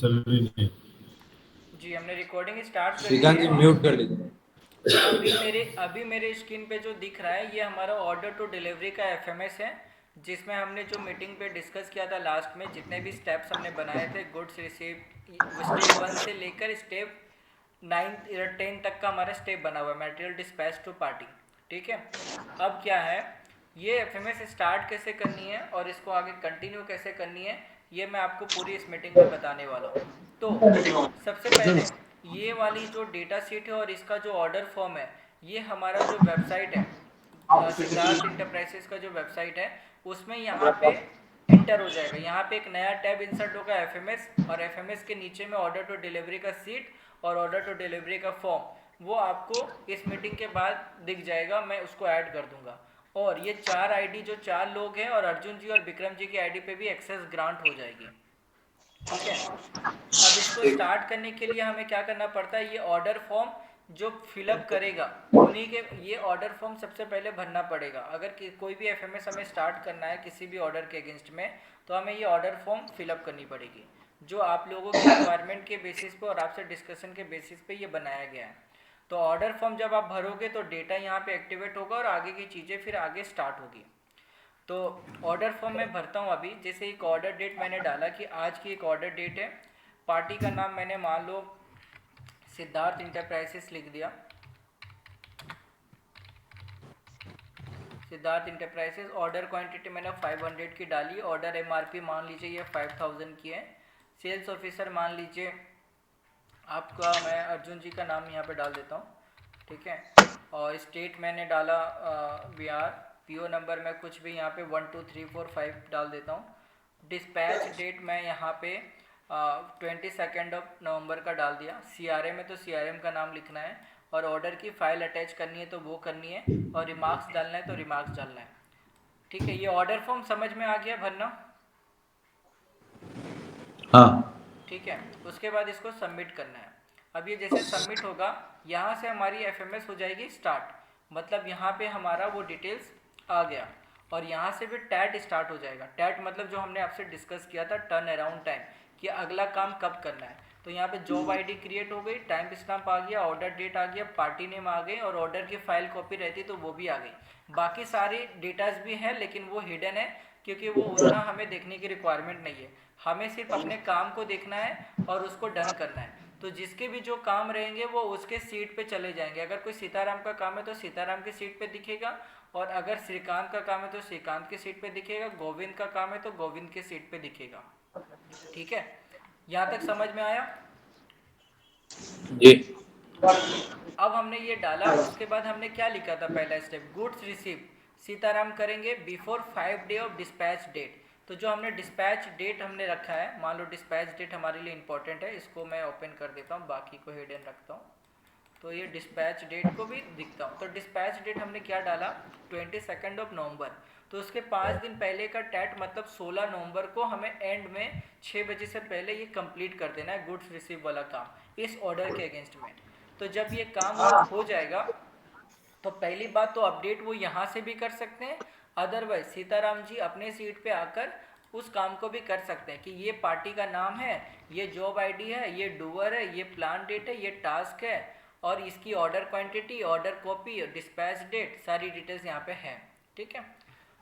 चल रही नहीं। जी हमने रिकॉर्डिंग स्टार्ट कर दी श्रीकांत है। जी म्यूट कर लीजिए। अभी मेरे स्क्रीन पे जो दिख रहा है ये हमारा ऑर्डर टू डिलीवरी का एफएमएस है, जिसमें हमने जो मीटिंग पे डिस्कस किया था लास्ट में, जितने भी स्टेप्स हमने बनाए थे, गुड्स रिसीव स्टेप 1 से लेकर स्टेप 9 10 तक का हमारा स्टेप बना हुआ है, मटेरियल डिस्पैच टू पार्टी। ठीक है, अब क्या है, ये एफएमएस स्टार्ट कैसे करनी है और इसको आगे कंटिन्यू कैसे करनी है, ये मैं आपको पूरी इस मीटिंग में बताने वाला हूँ। तो सबसे पहले ये वाली जो डेटा शीट है और इसका जो ऑर्डर फॉर्म है, ये हमारा जो वेबसाइट है, सिद्धार्थ इंटरप्राइजेस का जो वेबसाइट है, उसमें यहाँ पे इंटर हो जाएगा। यहाँ पे एक नया टैब इंसर्ट होगा एफएमएस, और एफएमएस के नीचे में ऑर्डर टू डिलीवरी का सीट और ऑर्डर टू डिलीवरी का फॉर्म, वो आपको इस मीटिंग के बाद दिख जाएगा, मैं उसको ऐड कर दूंगा। और ये 4 आईडी जो 4 लोग हैं, और अर्जुन जी और विक्रम जी की आईडी पे भी एक्सेस ग्रांट हो जाएगी। ठीक है, अब इसको स्टार्ट करने के लिए हमें क्या करना पड़ता है, ये ऑर्डर फॉर्म जो फिलअप करेगा उन्हीं के, ये ऑर्डर फॉर्म सबसे पहले भरना पड़ेगा। अगर कोई भी एफएमएस हमें स्टार्ट करना है किसी भी ऑर्डर के अगेंस्ट में, तो हमें ये ऑर्डर फॉर्म फिलअप करनी पड़ेगी, जो आप लोगों की रिक्वायरमेंट के बेसिस पे और आपसे डिस्कशन के बेसिस पे ये बनाया गया है। तो ऑर्डर फॉर्म जब आप भरोगे तो डेटा यहाँ पे एक्टिवेट होगा और आगे की चीज़ें फिर आगे स्टार्ट होगी। तो ऑर्डर फॉर्म मैं भरता हूँ अभी। जैसे एक ऑर्डर डेट मैंने डाला कि आज की एक ऑर्डर डेट है, पार्टी का नाम मैंने मान लो सिद्धार्थ इंटरप्राइजेस लिख दिया, सिद्धार्थ इंटरप्राइजेस। ऑर्डर क्वांटिटी मैंने 500 की डाली, ऑर्डर एमआरपी मान लीजिए ये 5000 की है। सेल्स ऑफिसर मान लीजिए आपका, मैं अर्जुन जी का नाम यहाँ पे डाल देता हूँ। ठीक है, और स्टेट मैंने डाला बिहार। पीओ नंबर मैं कुछ भी यहाँ पे 1 2 3 4 5 डाल देता हूँ। डिस्पैच डेट मैं यहाँ पे 22 नवंबर का डाल दिया। सीआरएम है तो सीआरएम का नाम लिखना है, और ऑर्डर की फाइल अटैच करनी है तो वो करनी है, और रिमार्क्स डालना है तो रिमार्क्स डालना है। ठीक है, ये ऑर्डर फॉर्म समझ में आ गया भरना? हाँ। ठीक है, उसके बाद इसको सबमिट करना है। अब ये जैसे सबमिट होगा, यहाँ से हमारी एफएमएस हो जाएगी स्टार्ट, मतलब यहाँ पे हमारा वो डिटेल्स आ गया, और यहाँ से फिर टैट स्टार्ट हो जाएगा। टैट मतलब जो हमने आपसे डिस्कस किया था, टर्न अराउंड टाइम, कि अगला काम कब करना है। तो यहाँ पे जॉब आईडी क्रिएट हो गई, टाइम स्टैम्प आ गया, ऑर्डर डेट आ गया, पार्टी नेम आ गई, और ऑर्डर की फाइल कॉपी रहती तो वो भी आ गई। बाकी सारी डेटाज भी हैं लेकिन वो हिडन है, क्योंकि वो उतना हमें देखने की रिक्वायरमेंट नहीं है। हमें सिर्फ अपने काम को देखना है और उसको डन करना है। तो जिसके भी जो काम रहेंगे वो उसके सीट पे चले जाएंगे। अगर कोई सीताराम का काम है तो सीताराम की सीट पे दिखेगा, और अगर श्रीकांत का काम है तो श्रीकांत की सीट पे दिखेगा, गोविंद का काम है तो गोविंद के सीट पे दिखेगा। ठीक है, यहाँ तक समझ में आया? जी। ठीक है, अब हमने ये डाला, उसके बाद हमने क्या लिखा था, पहला स्टेप गुड्स रिसीव सीताराम करेंगे before 5 day of dispatch date. तो जो हमने डिस्पैच डेट हमने रखा है, मान लो डिस्पैच डेट हमारे लिए इंपॉर्टेंट है, इसको मैं ओपन कर देता हूँ, बाकी को हिडन रखता हूँ, तो ये डिस्पैच डेट को भी दिखता हूँ। तो डिस्पैच डेट हमने क्या डाला, 22 नवंबर। तो उसके 5 दिन पहले का टैट, मतलब 16 नवंबर को हमें एंड में 6 बजे से पहले ये कंप्लीट कर देना है गुड्स रिसीव वाला काम इस ऑर्डर के अगेंस्ट में। तो जब ये काम हो जाएगा, तो पहली बात तो अपडेट वो यहाँ से भी कर सकते हैं, अदरवाइज सीताराम जी अपने सीट पे आकर उस काम को भी कर सकते हैं कि ये पार्टी का नाम है, ये जॉब आईडी है, ये डूअर है, ये प्लान डेट है, ये टास्क है, और इसकी order quantity, order copy, dispatch date, सारी डिटेल्स यहाँ पे हैं। ठीक है,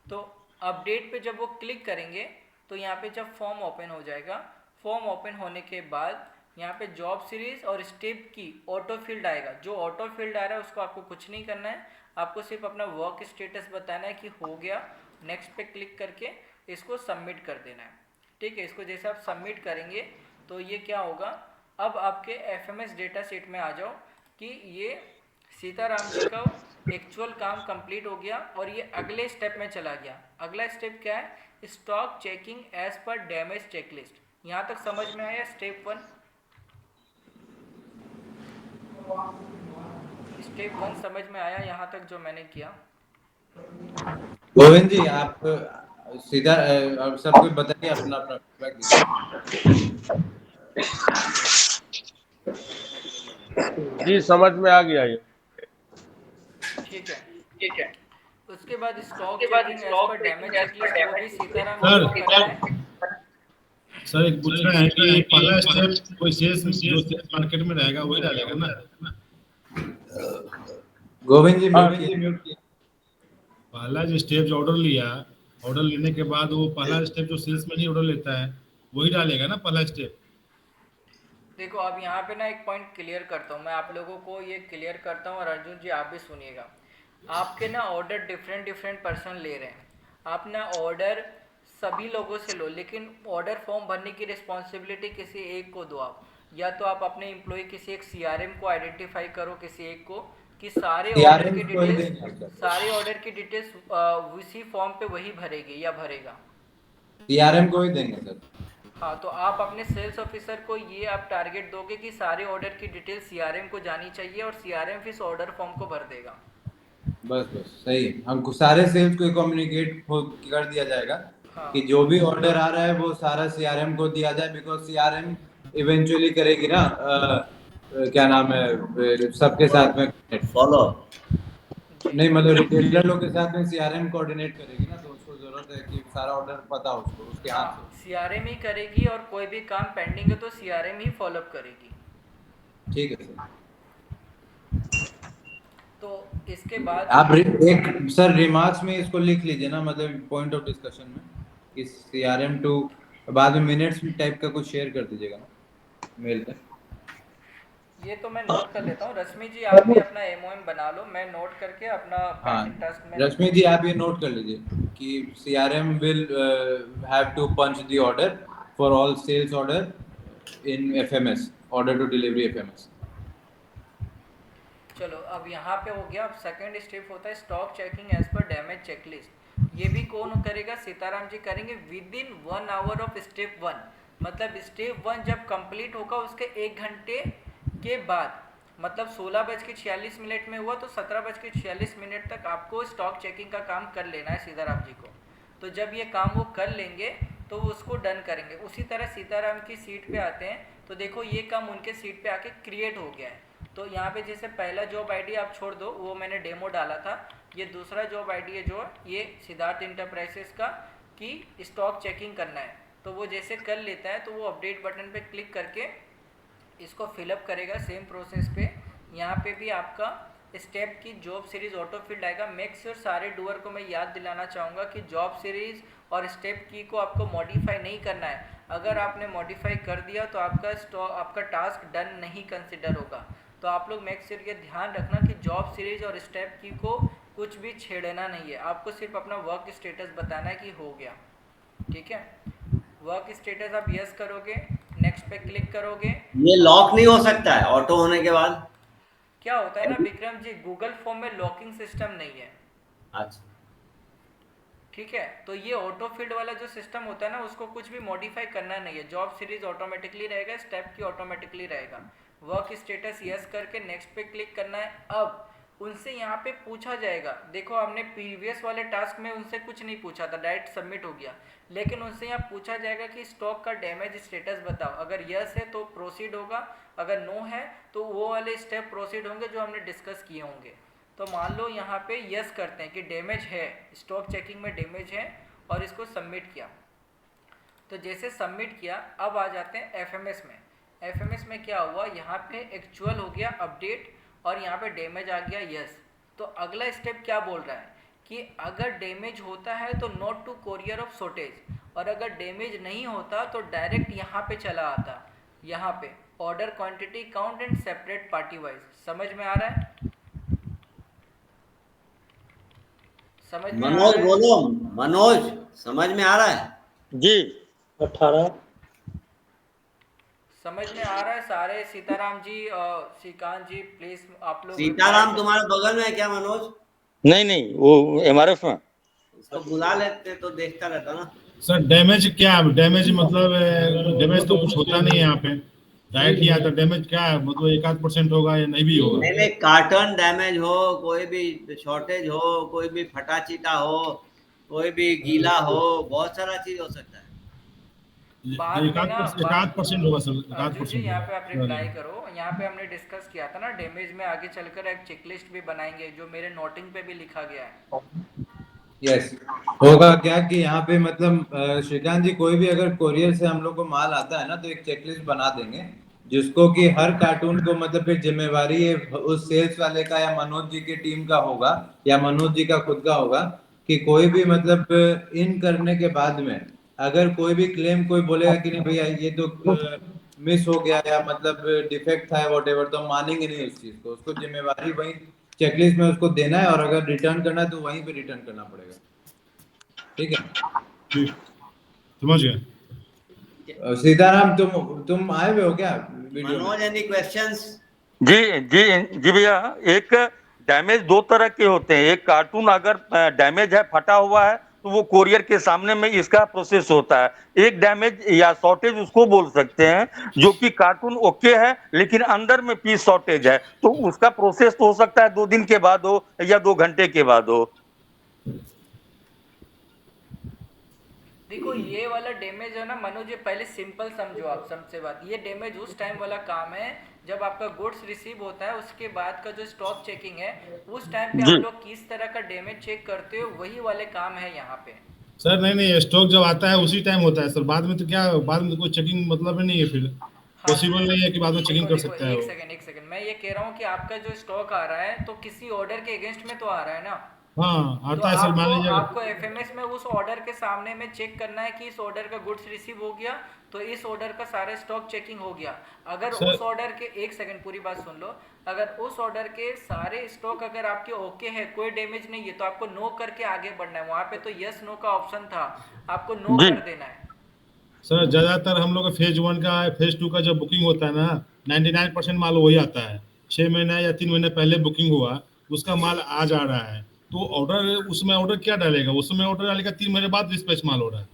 तो अपडेट पे जब वो क्लिक करेंगे तो यहाँ पे जब फॉर्म ओपन हो जाएगा, फॉर्म ओपन होने के बाद यहाँ पे जॉब सीरीज और स्टेप की ऑटो फील्ड आएगा। जो ऑटो फील्ड आ रहा है उसको आपको कुछ नहीं करना है, आपको सिर्फ अपना वर्क स्टेटस बताना है कि हो गया, नेक्स्ट पे क्लिक करके इसको सबमिट कर देना है। ठीक है, इसको जैसे आप सबमिट करेंगे तो ये क्या होगा, अब आपके एफएमएस डेटा सेट में आ जाओ कि ये सीताराम जी का एक्चुअल काम कंप्लीट हो गया, और ये अगले स्टेप में चला गया। अगला स्टेप क्या है, stock checking as per damage checklist. यहाँ तक समझ में आया स्टेप 1? स्टेप 1 समझ में आया यहाँ तक जो मैंने किया? गोविंद जी आप सीधा सबको बताइए, अपना अपना फीडबैक दीजिए। जी समझ में आ गया ये। ठीक है, उसके बाद stock checking as per damage checklist वो भी सीताराम जी सर को करना है। सर एक पूछ रहे हैं कि पहला स्टेप कोई सेल्स जो सेल्स मार्केट में रहेगा वही डालेगा ना? गोविंद जी म्यूट किए। पहला जो स्टेप जो ऑर्डर लिया, ऑर्डर लेने के बाद वो पहला स्टेप जो सेल्स में ही ऑर्डर लेता है वही डालेगा ना पहला स्टेप? देखो अब यहाँ पे ना एक पॉइंट क्लियर करता हूँ, मैं आप लोगों को ये क्लियर करता हूँ और अर्जुन जी आप भी सुनिएगा। आपके ना ऑर्डर डिफरेंट डिफरेंट पर्सन ले रहे हैं, आप ना ऑर्डर सभी लोगों से लो, लेकिन ऑर्डर फॉर्म भरने की रिस्पॉन्सिबिलिटी किसी एक को दो आप, या तो आप अपने एम्प्लॉय किसी एक सीआरएम को आइडेंटिफाई करो, किसी एक को, कि सारे ऑर्डर की डिटेल्स उसी फॉर्म पे वही भरेगी या भरेगा। सीआरएम को ही देंगे सर। हाँ, तो आप अपने सेल्स ऑफिसर को ये आप टारगेट दोगे कि सारे ऑर्डर की डिटेल सीआरएम को जानी चाहिए और सीआरएम फिर ऑर्डर फॉर्म को भर देगा। बस सही, हमको सारे सेल्स को कम्युनिकेट कर दिया जाएगा। हाँ। कि जो भी ऑर्डर आ रहा है वो सारा सीआरएम को दिया जाए, बिकॉज सीआरएम इवेंचुअली करेगी ना क्या नाम है सबके साथ में फॉलो, नहीं मतलब रिटेलर लोग के साथ में सीआरएम कोऑर्डिनेट करेगी ना, तो उसको जरूरत है कि सारा ऑर्डर पता हो उसको उसके हाथ से। सीआरएम ही करेगी और कोई भी काम पेंडिंग है तो सीआरएम ही फॉलो अप करेगी। ठीक है सर। तो इसके बाद आप एक सर रिमार्क्स में इसको लिख लीजिए ना, मतलब पॉइंट ऑफ डिस्कशन में कि सीआरएम टू बाद में मिनट्स टाइप का कुछ शेयर कर दीजिएगा ना मेल पे। ये तो मैं नोट कर लेता हूँ। रश्मि जी आप भी अपना एमओएम बना लो, मैं नोट करके अपना पेंडिंग टास्क में। रश्मि जी आप ये नोट कर लीजिए कि CRM will have to punch the order for all sales order in FMS, order to delivery FMS. चलो अब यहाँ पे हो गया। अब सेकंड स्टेप होता है stock checking as per damage checklist. ये भी कौन करेगा? सीताराम जी करेंगे within 1 hour of step 1। मतलब स्टेप 1 जब कंप्लीट होगा उसके 1 घंटे के बाद, मतलब 16:46 में हुआ तो 17:46 तक आपको स्टॉक चेकिंग का काम कर लेना है सीताराम जी को। तो जब ये काम वो कर लेंगे तो उसको डन करेंगे। उसी तरह सीताराम की सीट पे आते हैं तो देखो ये काम उनके सीट पे आके क्रिएट हो गया है। तो यहाँ पे जैसे पहला जॉब आईडी आप छोड़ दो, वो मैंने डेमो डाला था। ये दूसरा जॉब आईडी है जो ये सिद्धार्थ इंटरप्राइजेस का कि स्टॉक चेकिंग करना है, तो वो जैसे कर लेता है तो वो अपडेट बटन पे क्लिक करके इसको फिलअप करेगा सेम प्रोसेस पे। यहाँ पे भी आपका स्टेप की जॉब सीरीज ऑटो फिल्ड आएगा। मेक श्योर सारे डूअर को मैं याद दिलाना चाहूँगा कि जॉब सीरीज और स्टेप की को आपको मॉडिफाई नहीं करना है। अगर आपने मॉडिफाई कर दिया तो आपका टास्क डन नहीं कंसिडर होगा। तो आप लोग मेक श्योर ये ध्यान रखना कि जॉब सीरीज और स्टेप की को कुछ भी छेड़ना नहीं है। आपको सिर्फ अपना वर्क स्टेटस बताना है कि हो गया, ठीक है। वर्क स्टेटस आप यस करोगे, नेक्स्ट पे क्लिक करोगे। ये लॉक नहीं हो सकता है ऑटो होने के बाद? क्या होता है ना विक्रम जी, गूगल फॉर्म में लॉकिंग सिस्टम नहीं है। अच्छा, ठीक है, तो ये ऑटो फील्ड वाला जो सिस्टम होता है ना उसको कुछ भी मॉडिफाई करना नहीं है। जॉब सीरीज ऑटोमेटिकली रहेगा, स्टेप की ऑटोमेटिकली रहेगा। वर्क स्टेटस यस करके नेक्स्ट पे क्लिक करना है। अब उनसे यहाँ पे पूछा जाएगा, देखो हमने प्रीवियस वाले टास्क में उनसे कुछ नहीं पूछा था, डायरेक्ट सबमिट हो गया। लेकिन उनसे यहाँ पूछा जाएगा कि स्टॉक का डैमेज स्टेटस बताओ। अगर यस है तो प्रोसीड होगा, अगर नो है तो वो वाले स्टेप प्रोसीड होंगे जो हमने डिस्कस किए होंगे। तो मान लो यहाँ पे यस करते हैं कि डैमेज है, स्टॉक चेकिंग में डैमेज है और इसको सबमिट किया। तो जैसे सबमिट किया अब आ जाते हैं एफएमएस में। एफएमएस में क्या हुआ, यहाँ पे एक्चुअल हो गया अपडेट और यहाँ पे डैमेज आ गया यस। तो अगला स्टेप क्या बोल रहा है कि अगर डैमेज होता है तो note to courier of shortage, और अगर डैमेज नहीं होता तो डायरेक्ट यहाँ पे चला आता, यहाँ पे order quantity count and separate party wise. समझ में आ रहा है? समझ में मनोज बोलो, मनोज समझ में आ रहा है? जी 18 समझ में आ रहा है सारे? सीताराम जी और श्रीकांत जी प्लीज आप लोग। सीताराम तुम्हारे बगल में है क्या मनोज? नहीं वो एमआरएफ में। उसको बुला लेते तो देखता रहता ना। सर डैमेज क्या, डैमेज मतलब डैमेज तो कुछ होता नहीं है यहाँ पे, डायरेक्ट ही आता। डैमेज क्या है मतलब 1-8% होगा या नहीं भी होगा? नहीं, कार्टन डैमेज हो, कोई भी शॉर्टेज हो, कोई भी फटा चीटा हो, कोई भी गीला हो, बहुत सारा चीज हो सकता है। 1-8% होगा सर, 1-8%। यहाँ पे आप रिप्लाई करो। यहाँ पे हमने डिस्कस किया था ना डैमेज में, आगे चलकर एक चेकलिस्ट भी बनाएंगे जो मेरे नोटिंग पे भी लिखा गया है। यस, होगा क्या कि यहाँ पे मतलब श्रीकांत जी, कोई भी अगर कोरियर से हम लोग को माल आता है ना, तो एक चेकलिस्ट बना देंगे जिसको कि हर कार्टून को मतलब फिर जिम्मेवारी है उस सेल्स वाले का या मनोज जी की टीम का होगा या मनोज जी का खुद का होगा कि कोई भी मतलब इन करने के बाद में अगर कोई भी क्लेम कोई बोलेगा कि नहीं भैया ये तो मिस हो गया या मतलब डिफेक्ट था वॉट तो हम मानेंगे नहीं उस चीज को, उसको जिम्मेवारी वही चेकलिस्ट में उसको देना है और अगर रिटर्न करना है तो वहीं पे रिटर्न करना पड़ेगा। ठीक है, ठीक, समझ गए। सीताराम तुम आए हुए हो क्या वीडियो में? Manoj, any questions? जी जी जी भैया, एक डैमेज दो तरह के होते हैं। एक कार्टून अगर डैमेज है, फटा हुआ है, तो वो कोरियर के सामने में इसका प्रोसेस होता है। एक डैमेज या शॉर्टेज उसको बोल सकते हैं जो कि कार्टून ओके है लेकिन अंदर में पीस शॉर्टेज है, तो उसका प्रोसेस तो हो सकता है 2 दिन के बाद हो या 2 घंटे के बाद हो। देखो ये वाला डैमेज है ना मनोज, ये पहले सिंपल समझो आप सबसे बात। ये डैमेज उस टाइम वाला काम है जब आपका गुड्स रिसीव होता है, उसके बाद का जो स्टॉक चेकिंग है उस टाइम पे जी आप लोग किस तरह का डैमेज चेक करते हो, वही वाले काम है यहाँ पे। सर नहीं नहीं, स्टॉक जब आता है उसी टाइम होता है सर, बाद में तो क्या, बाद में तो कोई चेकिंग मतलब ही नहीं है, फिर हाँ पॉसिबल नहीं है कि बाद में देखो चेकिंग कर देखो, सकता है एक वो। सेकंड एक सेकंड, मैं ये कह रहा हूँ कि आपका जो स्टॉक आ रहा है तो किसी ऑर्डर के अगेंस्ट में तो आ रहा है ना, हाँ तो आता है सर, मान आपको लीजिए। आपको एफएमएस में उस ऑर्डर के सामने में चेक करना है कि इस ऑर्डर का गुड्स रिसीव हो गया, तो इस ऑर्डर का सारा स्टॉक चेकिंग हो गया। अगर सर उस ऑर्डर के, एक सेकंड पूरी बात सुन लो, अगर उस ऑर्डर के सारे स्टॉक अगर आपके ओके है, कोई डैमेज नहीं है, तो आपको नो करके आगे बढ़ना है। वहां पे तो यस नो का ऑप्शन था, आपको नो जी कर देना है। सर ज्यादातर हम लोग का फेज 1 का फेज 2 का जब बुकिंग होता है ना, 99% माल वही आता है। 6 महीना या 3 महीने पहले बुकिंग हुआ, उसका माल आ जा रहा है, तो ऑर्डर उसमें ऑर्डर क्या डालेगा, उसमें ऑर्डर डालेगा 3 महीने बाद डिस्पैच माल हो रहा है।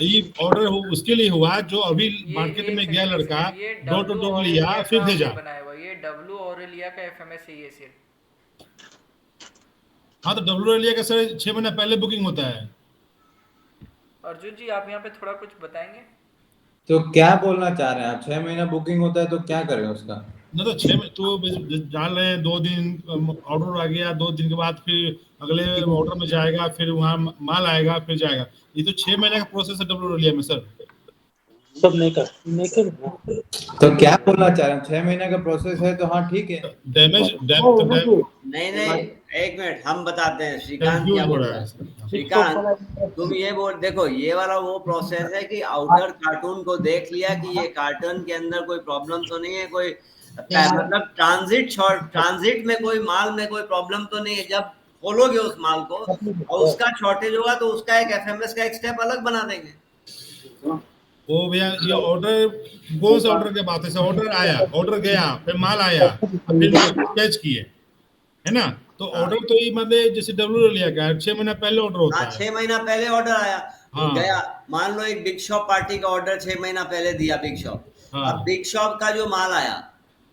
ये ऑर्डर उसके लिए हुआ जो अभी ये मार्केट एक में गया सेकंड एक लड़का, सेकंड, ये डोर टू डब्लू डोर लिया ऑरेलिया फिर का ये भेजा। बनाया हुआ, ये डब्लू ऑरेलिया का एफएमएस है ये सिर्फ। हाँ तो डब्ल्यू लिया का सर 6 महीना पहले बुकिंग होता है। अर्जुन जी आप यहाँ पे थोड़ा कुछ बताएंगे। तो क्या बोलना चाह रहे हैं आप? 6 महीना बुकिंग होता है तो क्या करें उसका? न तो 6 में तो डाल रहे हैं, 2 दिन ऑर्डर आ गया, 2 दिन के बाद फिर अगले ऑर्डर में जाएगा, फिर वहाँ माल आएगा फिर जाएगा। ये तो 6 महीने का प्रोसेस है डब्ल्यू लिया में सर। सब नहीं कर तो क्या बोलना चाह रहे हैं? 6 महीने का प्रोसेस है तो हाँ ठीक है। डैमेज नहीं नहीं, एक मिनट, हम बताते हैं श्रीकांत कंफ्यूज क्या हो बोल रहा रहा है है। सर। श्रीकांत, तुम ये बोल, देखो ये वाला वो प्रोसेस है कि आउटर कार्टून को देख लिया कि ये कार्टून के अंदर कोई प्रॉब्लम तो नहीं है, कोई मतलब ट्रांजिट में कोई माल में कोई प्रॉब्लम तो नहीं है। जब खोलोगे उस माल को और उसका शॉर्टेज होगा तो उसका एक एफएमएस का एक स्टेप अलग बना देंगे। वो भैया ये ऑर्डर कौन सा ऑर्डर की बात है सर? ऑर्डर आया, ऑर्डर गया, फिर माल आया, फिर माल डिस्पैच किए, है ना? तो हाँ ऑर्डर तो ये मतलब जैसे डब्ल्यू लिया गया 6 महीना पहले ऑर्डर हाँ, होता है। 6 महीना पहले ऑर्डर आया, वो हाँ गया। मान लो एक बिग शॉप पार्टी का ऑर्डर 6 महीना पहले दिया बिग शॉप, हाँ अब बिग शॉप का जो माल आया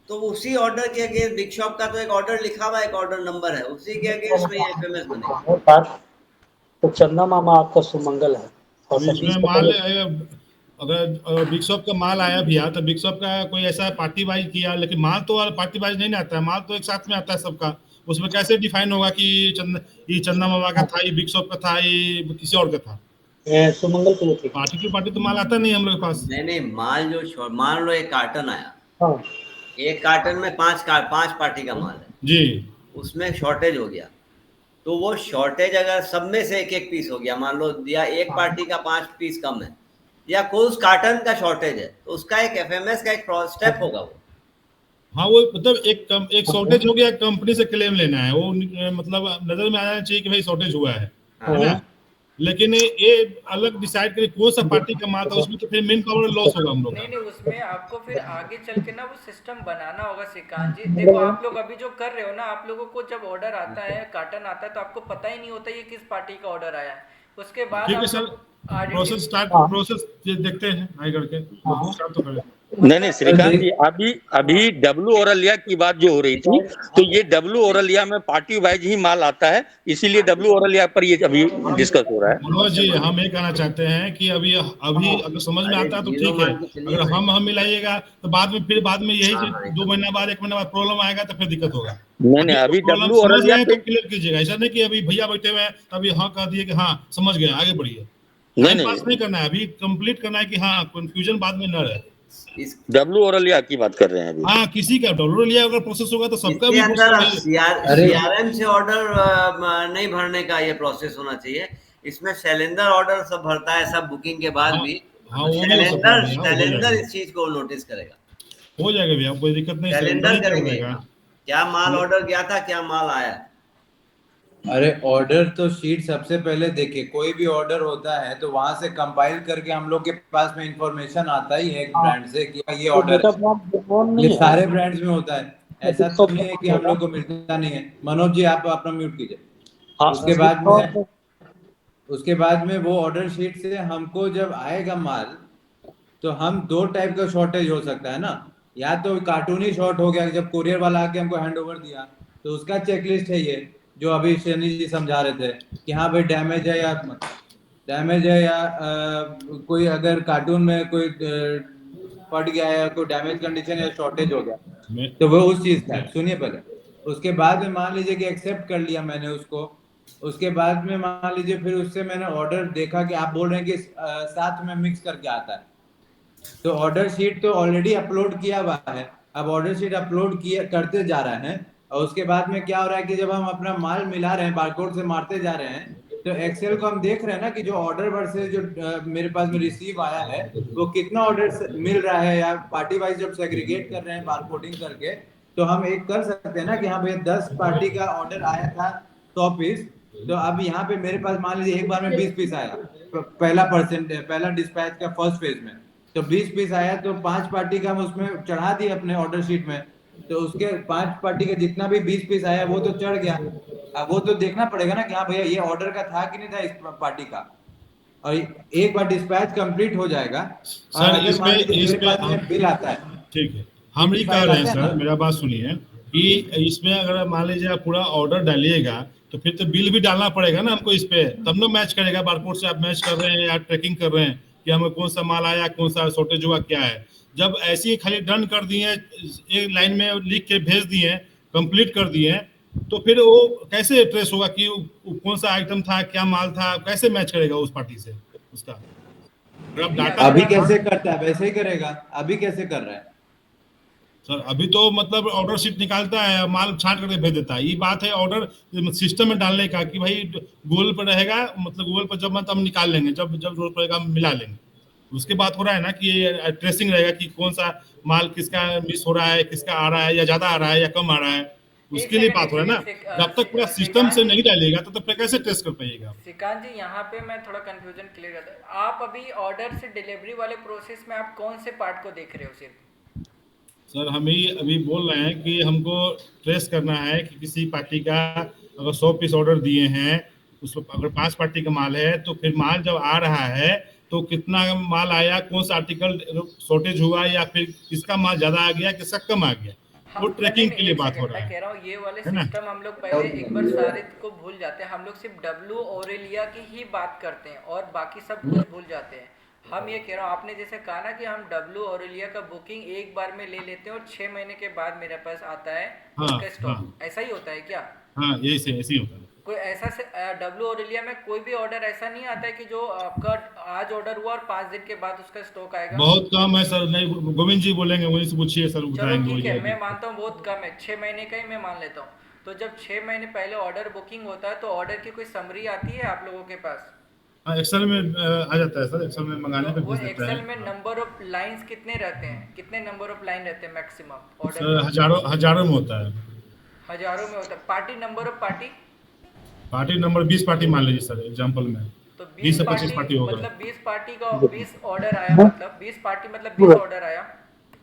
तो उसी ऑर्डर के अगेंस्ट बिग शॉप का तो एक ऑर्डर लिखा हुआ, एक ऑर्डर नंबर है, उसी के अगेंस्ट में एफएमएस बनेगा। तो चंदा मामा आपका सुमंगल है। और तो सतीश इसमें को माल पहले अगर बिग शॉप का माल आया भैया, तो बिग शॉप का कोई ऐसा पार्टी वाइज किया, लेकिन माल तो पार्टी वाइज नहीं ना आता है, माल तो एक साथ में आता है सबका। उसमें कैसे डिफाइन होगा कि ये चंदा मामा का था, ये बिग शॉप का था, ये किसी और का था? सुमंगल को थी। पार्टी टू पार्टी तो माल आता नहीं है हम लोग के पास। नहीं नहीं, माल जो मान लो एक कार्टन आया, हाँ एक कार्टन में 5 पार्टी का माल है, जी उसमें शॉर्टेज हो गया, तो वो शॉर्टेज अगर सब में से एक एक पीस हो गया, मान लो या एक पार्टी का 5 पीस कम है या कोई उस कार्टन का शॉर्टेज है, तो उसका एक एफएमएस का एक स्टेप होगा वो। हाँ, वो मतलब एक शॉर्टेज हो गया, कंपनी से क्लेम लेना है वो, मतलब नजर में आना चाहिए कि भाई शॉर्टेज हुआ है ना? लेकिन ये अलग डिसाइड करे कौन सा पार्टी का माल था, उसमें तो फिर मेन पावर लॉस होगा हम लोग नहीं का। नहीं, उसमें आपको फिर आगे चल के ना वो सिस्टम बनाना होगा श्रीकांत जी। देखो आप लोग अभी जो कर रहे हो ना, आप लोगों को जब ऑर्डर आता है, कार्टन आता है, तो आपको पता ही नहीं होता ये किस पार्टी का ऑर्डर आया है। उसके बाद ठीक है आप सर, लोग प्रोसेस आइडेंटिफाई, देखते हैं आगे करके, स्टार्ट तो करें। नहीं श्रीकांत जी, अभी अभी डब्लू औरलिया की बात जो हो रही थी, तो ये डब्लू औरलिया में पार्टी वाइज ही माल आता है, इसीलिए डब्लू औरलिया पर ये अभी डिस्कस हो रहा है। मनोज जी, हम ये कहना चाहते हैं कि अभी अभी अगर समझ में अरे आता है तो जीरो ठीक है, मान के चलिए अगर भाई। हम मिलाइएगा तो बाद में यही हाँ चीज हाँ 2 महीना बाद 1 महीना बाद प्रॉब्लम आएगा तो फिर दिक्कत होगा। नहीं अभी तो अभी प्रॉब्लम डब्लू समझ औरलिया रहे हैं पे तो क्लियर कीजिएगा, ऐसा नहीं कि अभी भैया बैठे हुए हैं तभी हाँ कह दिए कि हाँ समझ गए आगे बढ़िए। टाइम नहीं पास नहीं करना है, अभी कंप्लीट करना है कि हाँ कंफ्यूजन बाद में न रहे। इस डब्लू औरलिया की बात कर रहे हैं अभी। हाँ किसी का डॉलर लिया अगर प्रोसेस होगा तो सबका इसके भी अंदर प्रोसेस वही। अरे सीआरएम से ऑर्डर नहीं भरने का ये प्रोसेस होना चाहिए। इसमें शैलेंद्र ऑर्डर सब भरता है, सब बुकिंग के बाद हाँ भी। हाँ, तो वो भी हो सकता है शैलेंद्र भैया, हो शैलेंद्र जाएगा, इस चीज को नोटिस करेगा। हो जाएगा भैया, कोई दिक्कत नहीं, सिलेंडर शैलेंद्र ही कर करेंगे देगा। क्या माल ऑर्डर गया था, क्या माल आया। अरे ऑर्डर तो शीट सबसे पहले देखिए, कोई भी ऑर्डर होता है तो वहां से कंपाइल करके हम लोग के पास में इंफॉर्मेशन आता ही है एक ब्रांड से कि ये ऑर्डर है। ये सारे ब्रांड्स में होता है, ऐसा तो नहीं है कि हम लोग को मिलता नहीं है। मनोज जी आप अपना म्यूट कीजिए। हाँ उसके बाद में वो ऑर्डर शीट से हमको जब आएगा माल, तो हम 2 टाइप का शॉर्टेज हो सकता है ना। या तो कार्टूनी शॉर्ट हो गया जब कोरियर वाला आके हमको हैंड ओवर दिया, तो उसका चेकलिस्ट है ये जो अभी शनि जी समझा रहे थे कि हाँ भाई डैमेज है या कोई अगर कार्टून में कोई फट गया है, कोई डैमेज कंडीशन या शॉर्टेज हो गया, मैं तो वो उस चीज का है। सुनिए पहले, उसके बाद में मान लीजिए कि एक्सेप्ट कर लिया मैंने उसको, उसके बाद में मान लीजिए फिर उससे मैंने ऑर्डर देखा कि आप बोल रहे हैं कि साथ में मिक्स करके आता है, तो ऑर्डर शीट तो ऑलरेडी अपलोड किया हुआ है। अब ऑर्डर शीट अपलोड किया करते जा रहे हैं, और उसके बाद में क्या हो रहा है कि जब हम अपना माल मिला रहे हैं, बारकोड से मारते जा रहे हैं, तो एक्सेल को हम देख रहे हैं ना कि जो ऑर्डर वर्सेस जो मेरे पास में रिसीव आया है वो कितना ऑर्डर मिल रहा है, या पार्टी वाइज जब सेग्रीगेट कर रहे हैं बारकोडिंग करके, तो हम एक कर सकते हैं ना कि हाँ भैया 10 पार्टी का ऑर्डर आया था 100 पीस, तो अब यहाँ पे मेरे पास मान लीजिए एक बार में 20 पीस आया, पहला डिस्पैच का फर्स्ट फेज में, तो 20 पीस आया, तो 5 पार्टी का हम उसमें चढ़ा दिए अपने ऑर्डर शीट में, तो उसके 5 पार्टी का जितना भी 20 पीस आया वो तो चढ़ गया। अब वो तो देखना पड़ेगा ना कि हाँ भैया ये ऑर्डर का था कि नहीं था इस पार्टी का, और एक बार डिस्पैच कंप्लीट हो जाएगा। और सर अगर मान लीजिए इस मेरे पे पास हम में बिल आता है, ठीक है, हम ये बिल कह फाइल रहे हैं आता है सर, ना, मेरा बात सुनिए कि इसमें अगर मान लीजिए आप पूरा ऑर्डर डालिएगा तो फिर तो बिल भी डालना पड़ेगा ना हमको इस पे, तब ना मैच करेगा, बारकोड से आप मैच कर रहे हैं या ट्रैकिंग कर रहे हैं कि हमें कौन सा माल आया, कौन सा शॉर्टेज हुआ, क्या है। जब ऐसे ही खाली डन कर दिए, एक लाइन में लिख के भेज दिए, कंप्लीट कर दिए, तो फिर वो कैसे ट्रेस होगा कि कौन सा आइटम था, क्या माल था, कैसे मैच करेगा उस पार्टी से उसका। अगर आप डाटा अभी कैसे करता है वैसे ही करेगा। अभी कैसे कर रहा है सर, अभी तो मतलब ऑर्डर शीट निकालता है, माल छांट करके भेज देता है। ये बात है ऑर्डर सिस्टम में डालने का कि भाई गूगल पर रहेगा, मतलब गूगल पर जब हम निकाल लेंगे, जब जब जरूरत पड़ेगा हम मिला लेंगे। उसके बात हो रहा है ना कि ये ट्रेसिंग रहेगा कि कौन सा माल किसका मिस हो रहा है, किसका आ रहा है, या ज्यादा आ रहा है या कम आ रहा है, एक उसके लिए बात सेकंड हो रहा है ना। जब तक पूरा सिस्टम से नहीं डालिएगा तो तब तक कैसे टेस्ट कर पाइएगा। श्रीकांत जी, यहाँ पे मैं थोड़ा कंफ्यूजन क्लियर करता हूँ। आप अभी ऑर्डर से डिलीवरी वाले प्रोसेस में आप कौन से पार्ट को देख रहे हो सिर्फ? सर, हम ही अभी बोल रहे हैं कि हमको ट्रेस करना है कि किसी पार्टी का अगर 100 पीस ऑर्डर दिए हैं, उसमें अगर 5 पार्टी का माल है, तो फिर माल जब आ रहा है तो कितना माल आया, कौन सा आर्टिकल शॉर्टेज हुआ, या फिर किसका माल ज्यादा आ गया, किसका कम आ गया, वो ट्रैकिंग के लिए बात हो रहा मैं है। कह रहा हूँ ये वाले है ना? सिस्टम हम लोग पहले एक बार सारे को भूल जाते हैं। हम लोग सिर्फ डब्लू ओरेलिया की ही बात करते हैं और बाकी सब कुछ भूल जाते हैं। हम ये कह रहा हूँ, आपने जैसे कहा ना कि हम डब्लू ओरेलिया का बुकिंग एक बार में ले लेते हैं और 6 महीने के बाद मेरे पास आता है हाँ, उसका स्टॉक, हाँ। ऐसा ही होता है क्या? हाँ, यही से ऐसे ही होता है। कोई ऐसा से डब्लू ओरेलिया में कोई भी ऑर्डर ऐसा नहीं आता है कि जो आपका आज ऑर्डर हुआ और 5 दिन के बाद उसका स्टॉक आएगा? बहुत कम है सर, नहीं गोविंद जी बोलेंगे, वहीं से पूछिए सर, चलो बताएंगे ठीक है, वही। मैं मानता हूँ बहुत कम है, 6 महीने का ही मैं मान लेता हूँ। तो जब 6 महीने पहले ऑर्डर बुकिंग होता है तो ऑर्डर की कोई समरी आती है आप लोगों के पास? हाँ, एक्सेल में आ जाता है सर, एक्सेल में मंगाने तो पे वो भेज देता है। एक्सेल में नंबर ऑफ लाइंस कितने रहते हैं, कितने नंबर ऑफ लाइन रहते हैं मैक्सिमम सर, ऑर्डर? हजारों में होता है। हजारों में होता है। Party number of party? Party number 20 party मान लीजिए सर, एग्जांपल में तो 20 से 25 पार्टी होगा। मतलब 20 पार्टी का 20 ऑर्डर आया, मतलब 20 पार्टी मतलब 20 ऑर्डर आया।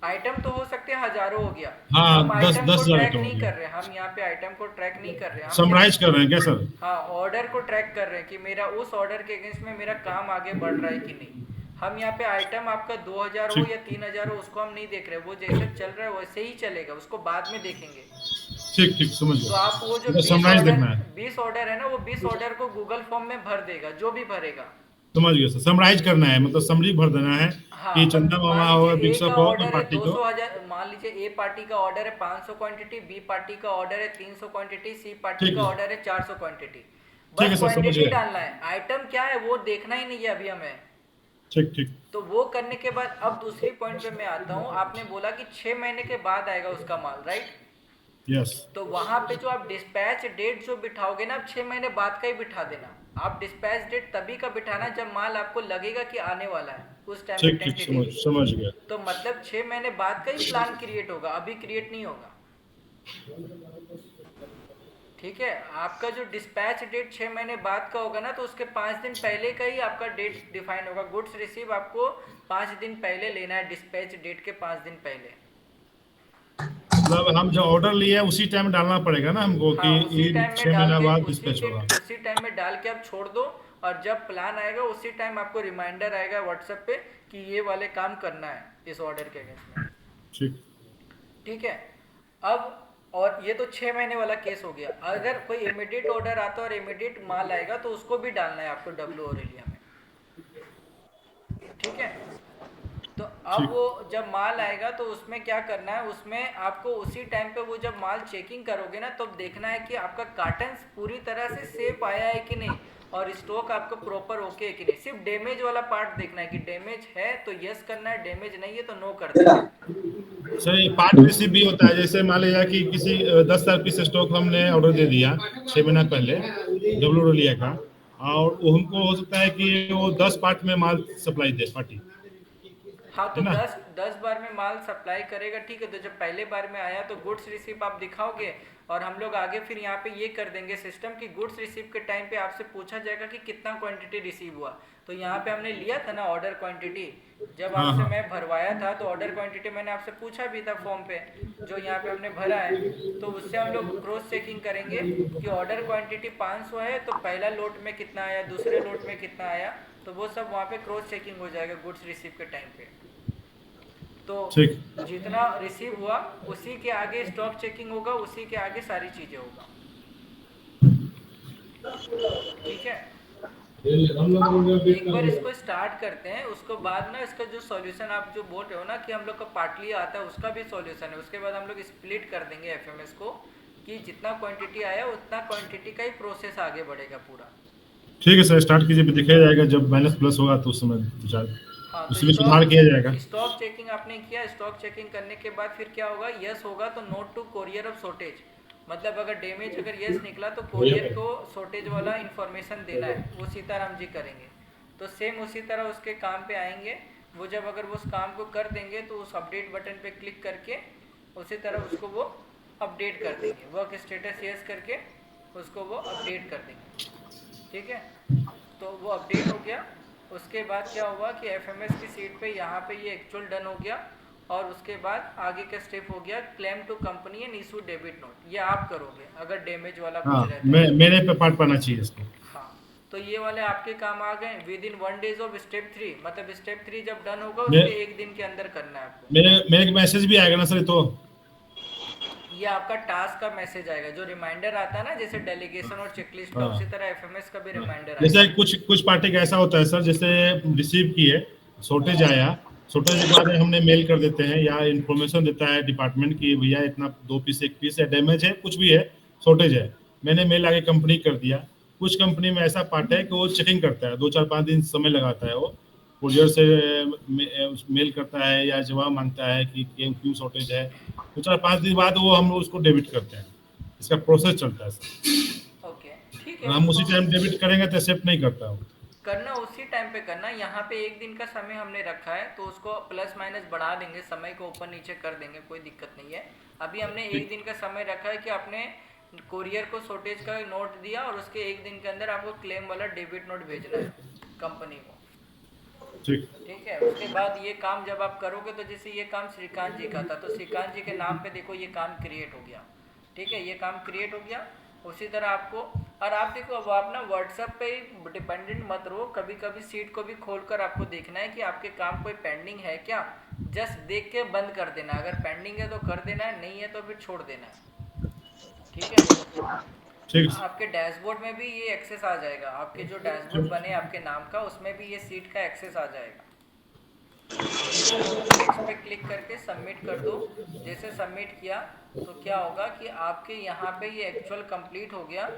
आइटम तो हो सकते हैं हजारों हो गया। हाँ, हम 10 आइटम को 10,000 ट्रैक आइटम हो नहीं गया। कर रहे, हम यहाँ पे आइटम को ट्रैक नहीं कर रहे, हम समराइज कर रहे हैं क्या सर? हाँ ऑर्डर को ट्रैक कर रहे हैं कि मेरा उस ऑर्डर के अगेंस्ट में मेरा काम आगे बढ़ रहा है कि नहीं। हम यहाँ पे आइटम आपका 2000 हो ठीक या 3000 हो उसको हम नहीं देख रहे, वो जैसे चल रहा है वैसे ही चलेगा, उसको बाद में देखेंगे। ठीक ठीक समझ तो गया। आप वो जो मतलब समराइज देखना है। 20 ऑर्डर है ना, वो 20 ऑर्डर को गूगल फॉर्म में भर देगा, जो भी भरेगा। समझ गया सर, समराइज करना है, मतलब समरी भर देना है हाँ, कि चंदा मामा मान हो, लीजिए बिग ए का शॉप हो और ऑर्डर है पार्टी को। 200,000, मान लीजिए ए पार्टी का ऑर्डर है 500 क्वांटिटी, बी पार्टी का ऑर्डर है 300 क्वांटिटी, सी पार्टी ठीक का है, ऑर्डर है 400 क्वांटिटी। ठीक है बस सर, समझ क्वांटिटी गया। डालना है, आइटम क्या है वो देखना ही नहीं है अभी हमें। ठीक ठीक। तो वो करने के बाद अब दूसरी पॉइंट पे मैं आता हूँ। आपने बोला कि 6 महीने के बाद आएगा उसका माल, राइट? यस। तो वहां पे जो आप डिस्पैच डेट जो बिठाओगे ना, आप 6 महीने बाद का ही बिठा देना। आप डिस्पैच डेट तभी का बिठाना जब माल आपको लगेगा कि आने वाला है, उस टाइम पे ठीक ठीक, समझ टेंटेटिवली। समझ गया। तो मतलब 6 महीने बाद का ही प्लान क्रिएट होगा, अभी क्रिएट नहीं होगा। ठीक है, आपका जो डिस्पैच डेट 6 महीने बाद का होगा ना, तो उसके 5 दिन पहले का ही आपका डेट डिफाइन होगा। गुड्स रिसीव आपको 5 दिन पहले लेना है, डिस्पैच डेट के 5 दिन पहले। मतलब हम जो ऑर्डर लिए उसी टाइम डालना पड़ेगा ना हमको कि हाँ, उसी ये टाइम में 6 डाल महीना के बाद डिस्पैच होगा। उसी टाइम में डाल के आप छोड़ दो, और जब प्लान आएगा उसी टाइम आपको रिमाइंडर आएगा व्हाट्सएप पे कि ये वाले काम करना है इस ऑर्डर के अगेंस्ट में। ठीक। ठीक है। अब और ये तो 6 महीने वाला केस हो गया। अगर कोई इमीडिएट ऑर्डर आता है और इमीडिएट माल आएगा तो उसको भी डालना है आपको डब्ल्यू और एलिया में। ठीक है। तो अब ठीक। वो जब माल आएगा तो उसमें क्या करना है, उसमें आपको उसी टाइम पे वो जब माल चेकिंग करोगे ना, तो देखना है कि आपका कार्टन पूरी तरह से सेफ आया है कि नहीं, और स्टॉक आपको प्रॉपर ओके है कि नहीं। सिर्फ डैमेज वाला पार्ट देखना है कि डैमेज है तो यस करना है, डैमेज नहीं है तो नो कर देना है। सर ये पार्ट रिसीव भी होता है, जैसे मान लीजिए कि किसी 10,000 पीस स्टॉक हमने ऑर्डर दे दिया 6 महीना पहले डब्ल्यू लिया का, और वो हमको हो सकता है कि वो 10 पार्ट में माल सप्लाई दे पार्टी, हाँ, तो है ना? 10 बार में माल सप्लाई करेगा। ठीक है, तो जब पहले बार में आया तो गुड्स रिसीव आप दिखाओगे, और हम लोग आगे फिर यहाँ पे ये कर देंगे सिस्टम कि गुड्स रिसीव के टाइम पे आपसे पूछा जाएगा कि कितना क्वांटिटी रिसीव हुआ। तो यहाँ पे हमने लिया था ना ऑर्डर क्वांटिटी, जब हाँ, आपसे हाँ। मैं भरवाया था तो ऑर्डर क्वांटिटी मैंने आपसे पूछा भी था फॉर्म पे, जो यहाँ पे हमने भरा है। तो उससे हम लोग क्रॉस चेकिंग करेंगे कि ऑर्डर क्वांटिटी 500 है तो पहला लोट में कितना आया, दूसरे लोट में कितना आया, तो वो सब वहाँ पे क्रॉस चेकिंग हो जाएगा गुड्स रिसीव के टाइम पे। तो ठीक। जितना रिसीव हुआ उसी के आगे स्टॉक चेकिंग होगा, उसी के आगे सारी चीजें होगा। ठीक है, एक बार इसको स्टार्ट करते हैं, उसको बाद ना इसका जो सॉल्यूशन आप जो बोल रहे हो ना कि हम लोग का पार्टली आता है, उसका भी सॉल्यूशन है। उसके बाद हम लोग स्प्लिट कर देंगे एफएमएस को कि जितना क्वांटिटी आया उतना क्वांटिटी का ही प्रोसेस आगे बढ़ेगा पूरा। ठीक है सर, स्टार्ट कीजिए, दिखाया जाएगा जब माइनस प्लस होगा तो उस समय विचार, हाँ, उसमें सुधार किया जाएगा। स्टॉक चेकिंग आपने किया, स्टॉक चेकिंग करने के बाद फिर क्या होगा, यस होगा तो note to courier of shortage, मतलब अगर डैमेज अगर यस निकला तो कोरियर को शॉर्टेज वाला इंफॉर्मेशन देना है, वो सीताराम जी करेंगे। तो सेम उसी तरह उसके काम पे आएंगे वो, जब अगर वो उस काम को कर देंगे तो उस अपडेट बटन पे क्लिक करके उसी तरह उसको वो अपडेट कर देंगे, वर्क स्टेटस यस करके उसको वो अपडेट कर देंगे। ठीक है, तो वो अपडेट हो गया। उसके बाद क्या हुआ कि एफएमएस की सीट पे यहाँ पे ये एक्चुअल डन हो गया, और उसके बाद आगे का स्टेप हो गया claim to company and issue debit note. ये आप करोगे अगर डैमेज वाला हाँ, कुछ रहता है। मेरे पे पार्ट पाना चाहिए इसको। हाँ, तो ये वाले आपके काम आ गए with in 1 days of step 3, मतलब स्टेप 3 जब डन होगा उसके 1 दिन के अंदर करना है आपको। मेरे एक मैसेज भी आएगा ना सर, तो ये आपका टास्क का मैसेज आएगा, जो रिमाइंडर आता है ना जैसे डेलीगेशन और चेकलिस्ट का, हाँ। उसी तरह एफएमएस का भी रिमाइंडर जैसे आएगा। कुछ पार्टी का ऐसा होता है सर, जैसे रिसीव किए, शॉर्टेज आया, शॉर्टेज के बाद हमने मेल कर देते हैं या इन्फॉर्मेशन देता है डिपार्टमेंट की भैया इतना 2 पीस 1 पीस है, डैमेज है, कुछ भी है, शॉर्टेज है, मैंने मेल आगे कंपनी कर दिया। कुछ कंपनी में ऐसा पार्ट है कि वो चेकिंग करता है, 2-4-5 दिन समय लगाता है, वो कोरियर से मेल करता है या जवाब मांगता है कि क्यों शॉर्टेज है, 2-4-5 दिन बाद वो हम उसको डेबिट करते हैं। इसका प्रोसेस चलता है सर। ओके, ठीक अगर है, हम उसी उसको टाइम डेबिट करेंगे तो एक्सेप्ट नहीं करता वो। करना उसी टाइम पे करना। यहाँ पे 1 दिन का समय हमने रखा है तो उसको प्लस माइनस बढ़ा देंगे, समय को ऊपर नीचे कर देंगे, कोई दिक्कत नहीं है। अभी हमने 1 दिन का समय रखा है कि आपने कोरियर को शॉर्टेज का नोट दिया और उसके 1 दिन के अंदर आपको क्लेम वाला डेबिट नोट भेजना है कंपनी को। ठीक है, उसके बाद ये काम जब आप करोगे तो जैसे ये काम श्रीकांत जी का था, तो श्रीकांत जी के नाम पे देखो ये काम क्रिएट हो गया। ठीक है, ये काम क्रिएट हो गया। उसी तरह आपको और आप देखो, अब आप ना व्हाट्सएप पे ही डिपेंडेंट मत रहो, कभी कभी सीट को भी खोलकर आपको देखना है कि आपके काम कोई पेंडिंग है क्या, जस्ट देख के बंद कर देना, अगर पेंडिंग है तो कर देना है, नहीं है तो फिर छोड़ देना है, ठीक है। ठीक आपके डैशबोर्ड में भी ये एक्सेस आ जाएगा, आपके जो डैशबोर्ड बने आपके नाम का उसमें भी ये सीट का एक्सेस आ जाएगा। नेक्स्ट पे क्लिक करके सबमिट कर दो। जैसे सबमिट किया तो क्या होगा कि आपके यहाँ पे ये एक्चुअल कंप्लीट हो गया,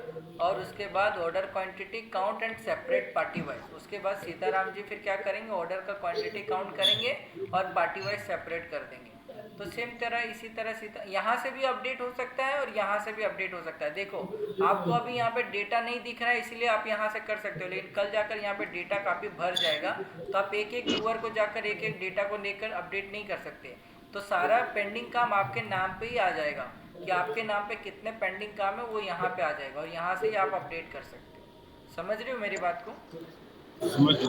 और उसके बाद order quantity count and separate party wise, उसके बाद सीताराम जी फिर क्या करेंगे, ऑर्डर का क्वांटिटी काउंट करेंगे और पार्टी वाइज सेपरेट कर देंगे। तो सेम तरह इसी तरह यहाँ से भी अपडेट हो सकता है और यहाँ से भी अपडेट हो सकता है। देखो आपको अभी यहाँ पे डेटा नहीं दिख रहा है इसलिए आप यहाँ से कर सकते हो, लेकिन कल जाकर यहाँ पे डेटा काफ़ी भर जाएगा तो आप एक एक व्यूअर को जाकर एक एक डेटा को लेकर अपडेट नहीं कर सकते। तो सारा पेंडिंग काम आपके नाम पे ही आ जाएगा कि आपके नाम पे कितने पेंडिंग काम है वो यहाँ पे आ जाएगा, और यहाँ से ही आप अपडेट कर सकते हो। समझ रहे हो मेरी बात को?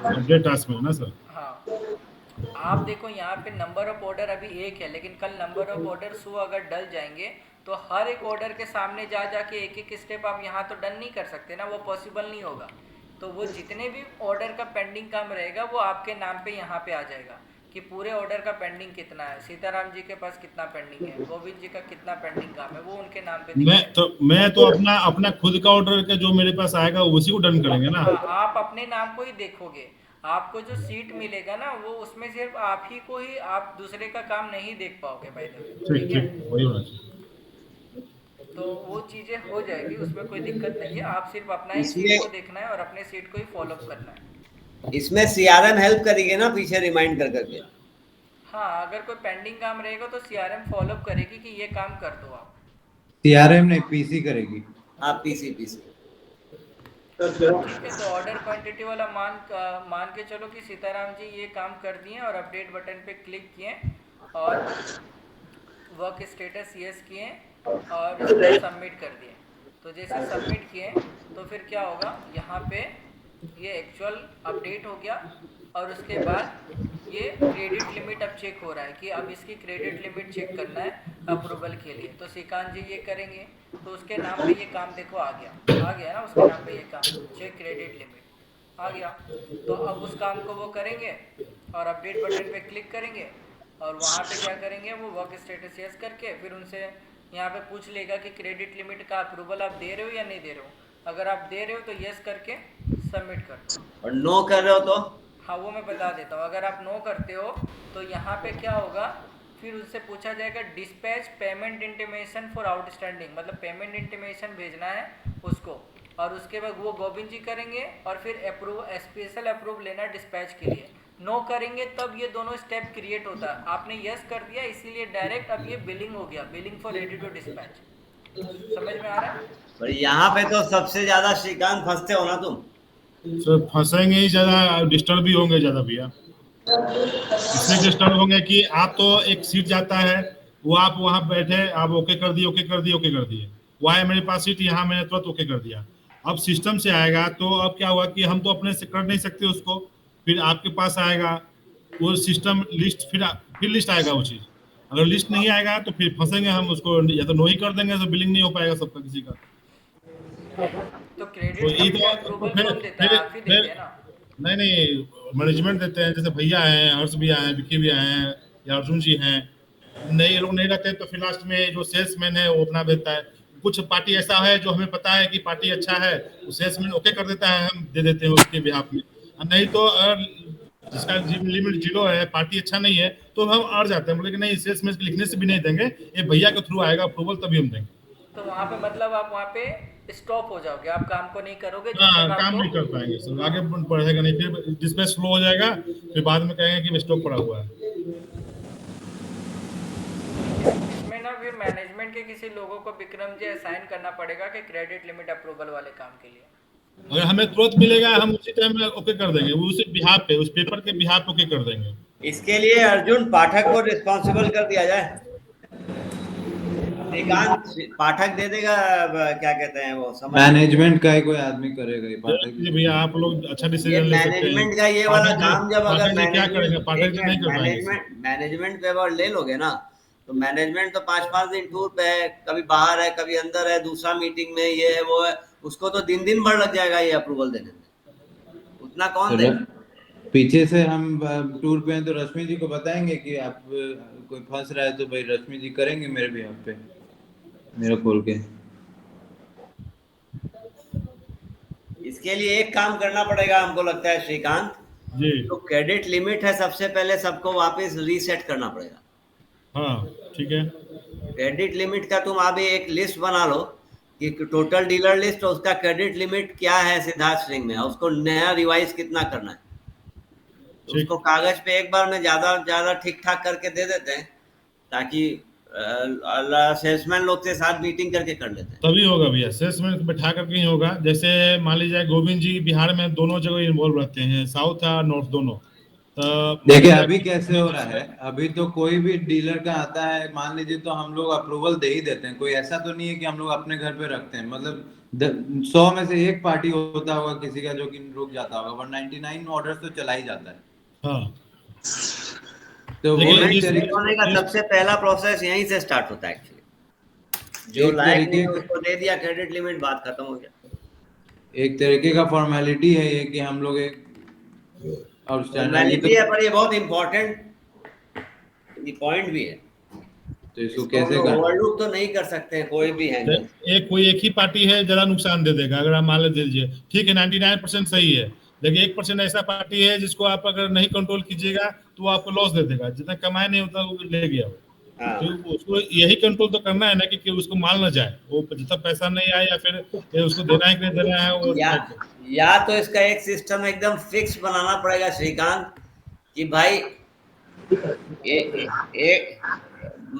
अपडेट टास्क में है ना सर? हाँ, आप देखो यहाँ पे नंबर ऑफ ऑर्डर अभी 1 है, लेकिन कल नंबर ऑफ ऑर्डर 100 अगर डल जाएंगे तो हर एक ऑर्डर के सामने जा जाके एक एक स्टेप आप यहाँ तो डन नहीं कर सकते ना, वो पॉसिबल नहीं होगा। तो वो जितने भी ऑर्डर का पेंडिंग काम रहेगा वो आपके नाम पे यहाँ पे आ जाएगा कि पूरे ऑर्डर का पेंडिंग कितना है, सीताराम जी के पास कितना पेंडिंग है, गोविंद जी का कितना पेंडिंग काम है, वो उनके नाम पे मैं तो अपना खुद का ऑर्डर का जो मेरे पास आएगा उसी को डन करेंगे ना। आप अपने नाम को ही देखोगे, आपको जो सीट मिलेगा ना वो उसमें सिर्फ आप ही को ही, आप दूसरे का काम नहीं देख पाओगे भाई। ठीक ठीक वही होना चाहिए। तो वो चीजें हो जाएगी, उसमें कोई दिक्कत नहीं है, आप सिर्फ अपना ही सीट को देखना है और अपने सीट को ही फॉलो करना है। इसमें सीआरएम हेल्प करेगी ना पीछे रिमाइंड कर करके? हाँ, अगर कोई पेंडिंग काम रहेगा तो सीआरएम फॉलो करेगी कि ये काम कर दो आप। सीआरएम नहीं, पीसी करेगी। हाँ पीसी। ठीक है, तो ऑर्डर क्वांटिटी वाला मान के चलो कि सीताराम जी ये काम कर दिए और अपडेट बटन पे क्लिक किए और वर्क स्टेटस यस किए और इसको सबमिट कर दिए। तो जैसे सबमिट किए तो फिर क्या होगा, यहाँ पे ये एक्चुअल अपडेट हो गया और उसके बाद ये क्रेडिट लिमिट अब चेक हो रहा है कि अब इसकी क्रेडिट लिमिट चेक करना है अप्रूवल के लिए। तो श्रीकांत जी ये करेंगे तो उसके नाम पे ये काम देखो आ गया ना, उसके नाम पे ये काम चेक क्रेडिट लिमिट आ गया। तो अब उस काम को वो करेंगे और अपडेट बटन पे क्लिक करेंगे और वहाँ पे क्या करेंगे, वो वर्क स्टेटस यस करके फिर उनसे यहाँ पे पूछ लेगा कि क्रेडिट लिमिट का अप्रूवल आप दे रहे हो या नहीं दे रहे हो। अगर आप दे रहे हो तो यस करके सबमिट कर दो, और नो कर रहे हो तो? हाँ वो मैं बता देता हूँ। अगर आप नो करते हो तो यहाँ पे क्या होगा, फिर उससे पूछा जाएगा dispatch payment intimation for outstanding, मतलब पेमेंट इंटीमेशन भेजना है उसको, और उसके बाद वो गोविंद जी करेंगे और फिर स्पेशल अप्रूव लेना डिस्पैच के लिए। नो करेंगे तब ये दोनों स्टेप क्रिएट होता है। आपने यस कर दिया इसीलिए डायरेक्ट अब ये बिलिंग हो गया, billing for ready to dispatch. समझ में आ रहा है? पर यहाँ पे तो सबसे ज्यादा श्रीकांत फंसते हो ना तुम। सर फंसेंगे ही ज्यादा, डिस्टर्ब भी होंगे ज्यादा भैया। इसलिए डिस्टर्ब होंगे कि आप तो एक सीट जाता है, वो आप वहां बैठे, आप ओके कर दिए, वो आया मेरे पास सीट, यहाँ मैंने तुरंत ओके कर दिया। अब सिस्टम से आएगा तो अब क्या हुआ कि हम तो अपने से कर नहीं सकते उसको, फिर आपके पास आएगा वो सिस्टम लिस्ट, फिर लिस्ट आएगा वो चीज। अगर लिस्ट नहीं आएगा तो फिर फंसेंगे हम, उसको या तो नो ही कर देंगे तो बिलिंग नहीं हो पाएगा सबका किसी का। तो क्रेडिट अप्रूवल कौन देता है? आप ही देते हैं ना? नहीं मैनेजमेंट देते हैं, जैसे भैया हैं, हर्ष भैया हैं, विक्की भैया हैं या अर्जुन जी हैं। नहीं, ये लोग नहीं रहते तो फिर लास्ट में जो सेल्समैन है वो अपना देता है। कुछ पार्टी ऐसा है जो हमें पता है कि पार्टी अच्छा है, वो सेल्समैन ओके कर देता है, हम दे देते हैं उसके बिहाफ में। नहीं तो जिसका लिमिट 0 है, पार्टी अच्छा नहीं है, तो हम अड़ जाते हैं, बोले कि नहीं सेल्समैन के लिखने से भी नहीं देंगे, ये भैया के थ्रू आएगा अप्रूवल तभी हम देंगे। तो वहाँ पे मतलब आप वहाँ पे स्टॉप हो जाओगे, आप काम को नहीं करोगे। हाँ, काम नहीं कर पाएंगे सर, आगे बढ़ेगा नहीं, फिर डिस्पैच स्लो हो जाएगा, फिर बाद में कहेंगे कि स्टॉक पड़ा हुआ है। इसमें ना फिर मैनेजमेंट के किसी लोगों को विक्रम जी असाइन करना पड़ेगा कि क्रेडिट लिमिट अप्रूवल वाले काम के लिए। अगर हमें तुरंत मिलेगा हम उसी टाइम में ओके कर देंगे, वो उसी बिहाफ पे, उस पेपर के बिहाफ ओके कर देंगे। इसके लिए अर्जुन पाठक को रिस्पॉन्सिबल कर दिया जाए। पाठक दे देगा, क्या कहते हैं वो, समझ मैनेजमेंट का ही कोई आदमी करेगा ये पाठक जी भैया, आप लोग अच्छा डिसीजन ले सकते हैं। मैनेजमेंट का ये वाला काम जब अगर क्या करेंगे, पाठक जी नहीं कर पाएंगे। मैनेजमेंट पे अगर ले लोगे ना तो मैनेजमेंट तो 5-5 दिन टूर पे है, कभी बाहर है, कभी अंदर है, दूसरा मीटिंग में ये है वो है, उसको तो दिन भर लग जाएगा ये अप्रूवल देने में, उतना तो कौन देगा? पीछे से हम टूर पे हैं तो रश्मि जी को बताएंगे कि आप कोई फंस रहा है तो भाई रश्मि जी करेंगे मेरे भी यहाँ पे, मेरा खोल के। इसके लिए एक काम करना पड़ेगा हमको लगता है श्रीकांत, जी तो क्रेडिट लिमिट है सबसे पहले सबको वापस रीसेट करना पड़ेगा। हाँ ठीक है। क्रेडिट लिमिट का तुम अभी एक लिस्ट बना लो कि टोटल डीलर लिस्ट और उसका क्रेडिट लिमिट क्या है सिद्धार्थ स्ट्रिंग में, और उसको नया रिवाइज कितना करना है, तो ठीक। उसको कागज पे एक बार में ज्यादा ज्यादा ठीक ठाक करके दे देते हैं, ताकि सेल्समैन लोग के साथ मीटिंग करके कर लेते हैं। तभी होगा भैया, सेल्स में बैठा करके ही होगा। जैसे मान लीजिए गोविंद जी बिहार में दोनों जगह इन्वॉल्व रहते हैं, साउथ और नॉर्थ दोनों। तो देखिए अभी कैसे हो रहा है, अभी तो कोई भी डीलर का आता है मान लीजिए तो हम लोग अप्रूवल दे ही देते हैं, कोई ऐसा तो नहीं है कि हम लोग अपने घर पे रखते हैं। मतलब 100 में से एक पार्टी होता होगा किसी का जो कि रुक जाता होगा, 199 ऑर्डर तो चला ही जाता है। हाँ तो वो देखिए एक पेमेंट होने का इस सबसे पहला प्रोसेस यहीं से स्टार्ट होता है एक्चुअली, जो एक लायक नहीं तरीके है उसको दे दिया क्रेडिट लिमिट, बात खत्म हो गया। एक तरीके का फॉर्मेलिटी है ये कि हम लोग एक आउटस्टैंडिंग ये फॉर्मेलिटी है पर ये बहुत इंपॉर्टेंट पॉइंट भी है, तो इसको इसको कैसे हम करना। ओवरलुक तो नहीं कर सकते हैं कोई भी हैंडल। कोई एक ही पार्टी है ज्यादा नुकसान दे देगा। अगर आप मान लीजिए ठीक है 99% सही है, लेकिन 1% ऐसा पार्टी है जिसको आप अगर नहीं कंट्रोल कीजिएगा तो वो आपको लॉस दे देगा, जितना कमाए नहीं होता वो ले गया वो। हाँ तो उसको यही कंट्रोल तो करना है ना कि उसको माल ना जाए, वो जितना पैसा नहीं आए या फिर उसको देना है कि नहीं देना है वो या तो इसका एक सिस्टम एकदम फिक्स बनाना पड़ेगा श्रीकांत, कि भाई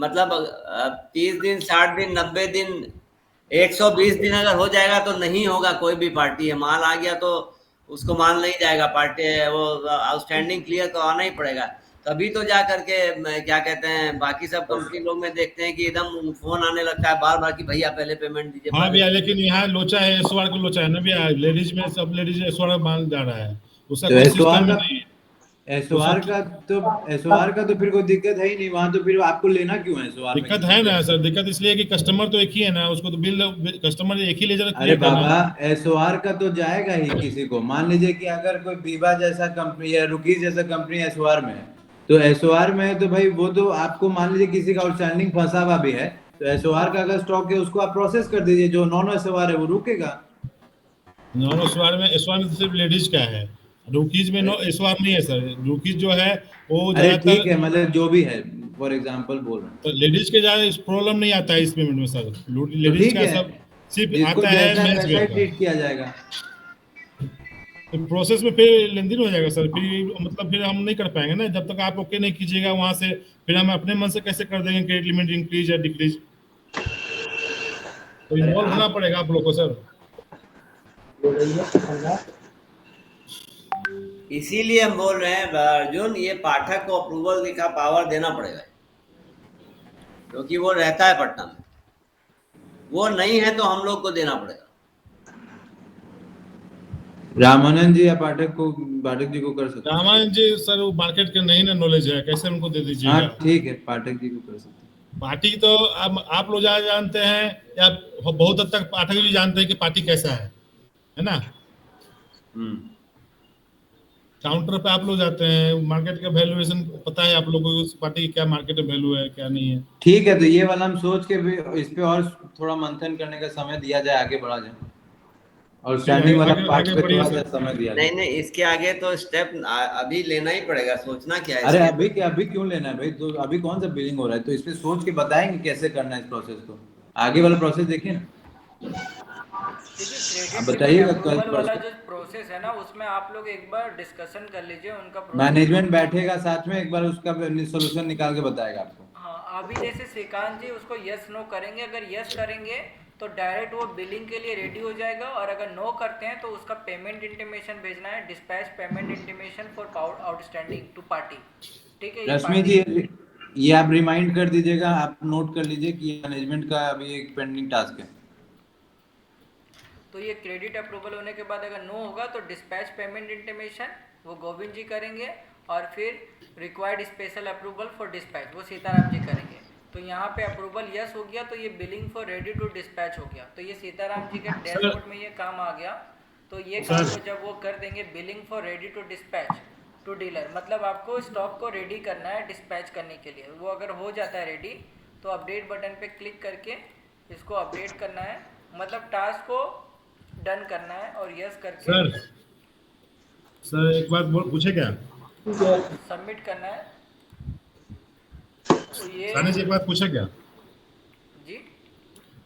मतलब 30 दिन 60 दिन 90 दिन 120 दिन अगर हो जाएगा तो नहीं होगा, कोई भी पार्टी है माल आ गया तो उसको माल नहीं जाएगा, पार्टी वो आउटस्टैंडिंग क्लियर करवाना ही पड़ेगा। तभी तो जा करके क्या कहते हैं बाकी सब कंपनी लोग में देखते हैं कि एकदम फोन आने लगता है बार बार कि भैया पहले पेमेंट दीजिए। हाँ भैया, लेकिन यहाँ लोचा है, एसवार का लोचा है ना भैया, लेडीज में सब लेडीज एसवार माल जा रहा है, उसका तो कोई एसओआर सिस्टम का नहीं है। एसओआर का तो फिर कोई दिक्कत है ही नहीं, वहां तो फिर आपको लेना क्यों है एसओआर में दिक्कत किसी है से? ना सर, दिक्कत इसलिए कि कस्टमर तो एक ही है ना, उसको तो बिल कस्टमर एक ही लेजर अरे क्लियर करना बाबा है। एसओआर का तो जाएगा ही किसी को। मान लीजिए कि अगर कोई बीबा जैसा कंपनी या रुकीज जैसा कंपनी एसओआर में है, तो एसओआर में है तो भाई वो तो आपको मान लीजिए किसी का आउटस्टैंडिंग फंसा हुआ भी है तो एसओआर का अगर स्टॉक है उसको आप प्रोसेस कर दीजिए, जो नॉन एसओआर है वो रुकेगा। नॉन एसवार में तो सिर्फ लेडीज का है, रुकीज में नो एसवार नहीं है सर। रुकीज जो है वो अरे ठीक ज्यादातर है, मतलब जो भी है फॉर एग्जांपल बोल रहा हूँ। तो लेडीज के ज्यादा प्रॉब्लम नहीं आता है इस पेमेंट में सर। तो लेडीज ठीक का है, सब सिर्फ जिसको आता है जैसा है मेंस वैसा वेयर ही का। ट्रीट किया जाएगा। तो प्रोसेस में फिर लेंदी हो जाएगा सर, फिर मतलब फिर हम नहीं कर पाएंगे ना जब तक आप ओके नहीं कीजिएगा वहां से। फिर हम अपने मन से कैसे कर देंगे क्रेडिट लिमिट इंक्रीज या डिक्रीज? तो अरे इन्वॉल्व होना आप पड़ेगा आप लोग को सर। इसीलिए हम बोल रहे हैं अर्जुन, ये पाठक को अप्रूवल का पावर देना पड़ेगा, क्योंकि वो रहता है पटना में, वो नहीं है तो हम लोग को देना पड़ेगा। रामानंद जी या पाठक जी को कर सकते हैं। रामायण जी सर वो मार्केट के नहीं ना नॉलेज है, कैसे उनको दे हाँ दीजिएगा? ठीक है, पाठक जी को कर सकते हैं। पार्टी तो अब आप लोग ज्यादा जानते हैं, या बहुत हद तक पाठक भी जानते हैं कि पार्टी कैसा है ना? काउंटर पे आप लोग जाते हैं, मार्केट का वैल्यूएशन पता है आप लोगों को, उस पार्टी की क्या मार्केट वैल्यू है क्या नहीं है। ठीक है, तो ये वाला हम सोच के भी इस पे और थोड़ा मंथन करने का समय दिया जाए, आगे बढ़ा जाए, और स्टैंडिंग वाला पार्ट आगे पे बढ़िए थोड़ा सा सर। समय दिया नहीं जाए। नहीं, इसके आगे तो स्टेप अभी लेना ही पड़ेगा, सोचना क्या है अरे इसके। अभी क्यों लेना है भाई? तो अभी कौन सा बिलिंग हो रहा है, तो इस पे सोच के बताएंगे कैसे करना है इस प्रोसेस को। आगे वाला प्रोसेस देखिए ना, देखिए आप क्रेडिट लिमिट बताइएगा अप्रूवल वाला 12%। जो प्रोसेस है ना उसमें आप लोग एक बार डिस्कशन कर लीजिए उनका प्रोसेस। मैनेजमेंट बैठेगा साथ में, एक बार उसका सोल्यूशन निकाल के बताएगा आपको। हाँ अभी जैसे श्रीकांत जी उसको यस नो करेंगे, अगर यस करेंगे तो डायरेक्ट वो बिलिंग के लिए रेडी हो जाएगा, और अगर नो करते हैं तो उसका पेमेंट इंटीमेशन भेजना है, dispatch payment intimation for outstanding to party. ठीक है, ये रश्मि जी ये आप रिमाइंड कर दीजिएगा, आप नोट कर लीजिए कि मैनेजमेंट का अभी एक पेंडिंग टास्क है। तो ये क्रेडिट अप्रूवल होने के बाद अगर नो होगा तो डिस्पैच पेमेंट इंटीमेशन वो गोविंद जी करेंगे, और फिर required special approval for dispatch वो सीताराम जी करेंगे। तो यहाँ पे अप्रूवल यस हो गया, तो ये billing for ready to dispatch हो गया। तो ये सीताराम जी के डैशबोर्ड में ये काम आ गया। तो ये काम को जब वो कर देंगे, billing for ready to dispatch to dealer, मतलब आपको स्टॉक को रेडी करना है डिस्पैच करने के लिए। वो अगर हो जाता है रेडी, तो अपडेट बटन पे क्लिक करके इसको अपडेट करना है, मतलब टास्क को डन करना है, और यस करके सर एक बात पूछे क्या? सबमिट करना है। तो ये सानी जी एक बात पूछे क्या? जी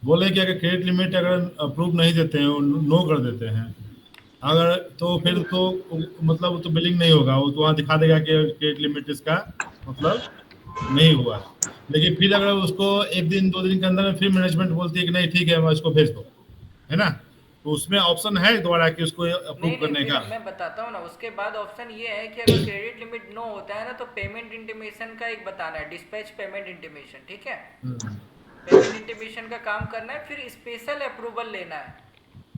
बोले कि अगर क्रेडिट लिमिट अगर अप्रूव नहीं देते हैं, नो कर देते हैं, अगर तो फिर तो मतलब तो बिलिंग नहीं होगा, वो तो वहाँ दिखा देगा कि क्रेडिट लिमिट इसका मतलब नहीं हुआ। लेकिन फिर अगर उसको एक दिन 2 दिन के अंदर में फिर मैनेजमेंट बोलती है कि नहीं ठीक है, मैं इसको भेज दो, है ना, तो उसमें ऑप्शन है दोबारा कि उसको अप्रूव करने का? मैं बताता हूँ ना। उसके बाद ऑप्शन ये है कि अगर क्रेडिट लिमिट नो होता है ना, तो पेमेंट इंटीमेशन का एक बताना है, डिस्पैच पेमेंट इंटीमेशन, ठीक है। पेमेंट इंटीमेशन का काम करना है, फिर स्पेशल अप्रूवल लेना है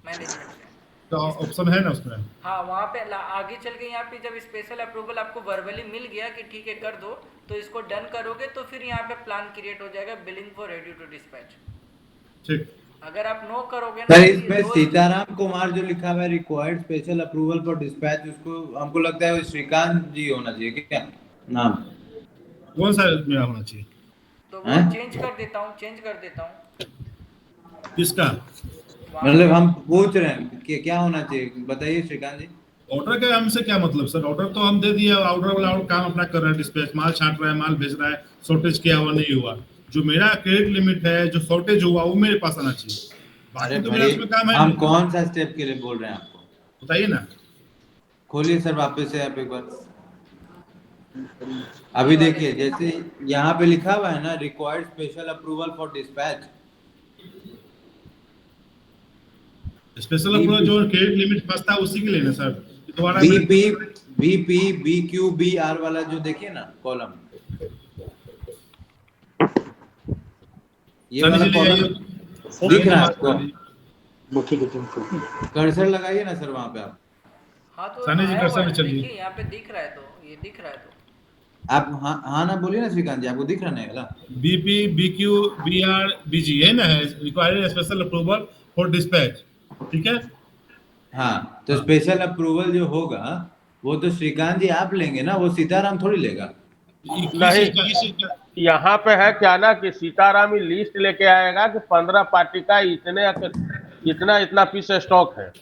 मैनेजमेंट से। तो ऑप्शन है ना उसमें? हाँ, वहाँ पे आगे चल के यहाँ पे जब स्पेशल अप्रूवल आपको वर्बली मिल गया कि ठीक है कर दो, तो इसको डन करोगे, तो फिर यहाँ पे प्लान क्रिएट हो जाएगा, billing for ready to dispatch. ठीक। अगर आप नो करोगे सर ना, इसमें सीताराम कुमार जो लिखा हुआ है required special approval for dispatch, उसको हमको लगता है वो श्रीकांत जी होना चाहिए क्या नाम? कौन सा मेरा होना चाहिए? तो वो चेंज कर देता हूँ, किसका? मतलब हम पूछ रहे हैं कि क्या होना चाहिए, बताइए श्रीकांत जी। ऑर्डर का हमसे क्या मतलब सर? ऑर्डर तो हम दे दिए, ऑर्डर वाला और काम अपना कर रहा है, डिस्पैच माल छांट रहा है, माल भेज रहा है, शॉर्टेज किया हुआ नहीं हुआ। जो मेरा क्रेडिट लिमिट है, जो शॉर्टेज हुआ, वो मेरे पास आना चाहिए। बाकी तो मेरा उसमें काम है। हम कौन सा स्टेप के लिए बोल रहे हैं आपको बताइए ना। खोलिए सर वापस से आप एक बार। अभी देखिए जैसे यहाँ पे लिखा हुआ है ना required special approval for dispatch, special approval जो क्रेडिट लिमिट फंसता है उसी के लिए ना सर। दोबारा VP BQ BR वाला जो देखिए ना कॉलम, ये वाला कॉलम दिख रहा है आपको? कर्सर लगाइए ना सर वहाँ पे आप। हाँ तो सानी जी कर्सर में चलिए। देखिए यहाँ पे दिख रहा है, तो ये दिख रहा है, तो आप हाँ ना बोलिए ना श्रीकांत जी, आपको दिख रहा नहीं वाला? BP BQ BR BG है ना, है required special approval for dispatch, ठीक है। हाँ तो स्पेशल अप्रूवल जो होगा वो तो श्रीकांत जी आप लेंगे ना, वो सीताराम थोड़ी लेगा। नहीं, यहाँ पे है क्या ना कि सीताराम ही लिस्ट लेके आएगा कि 15 पार्टी का इतना पीस स्टॉक है,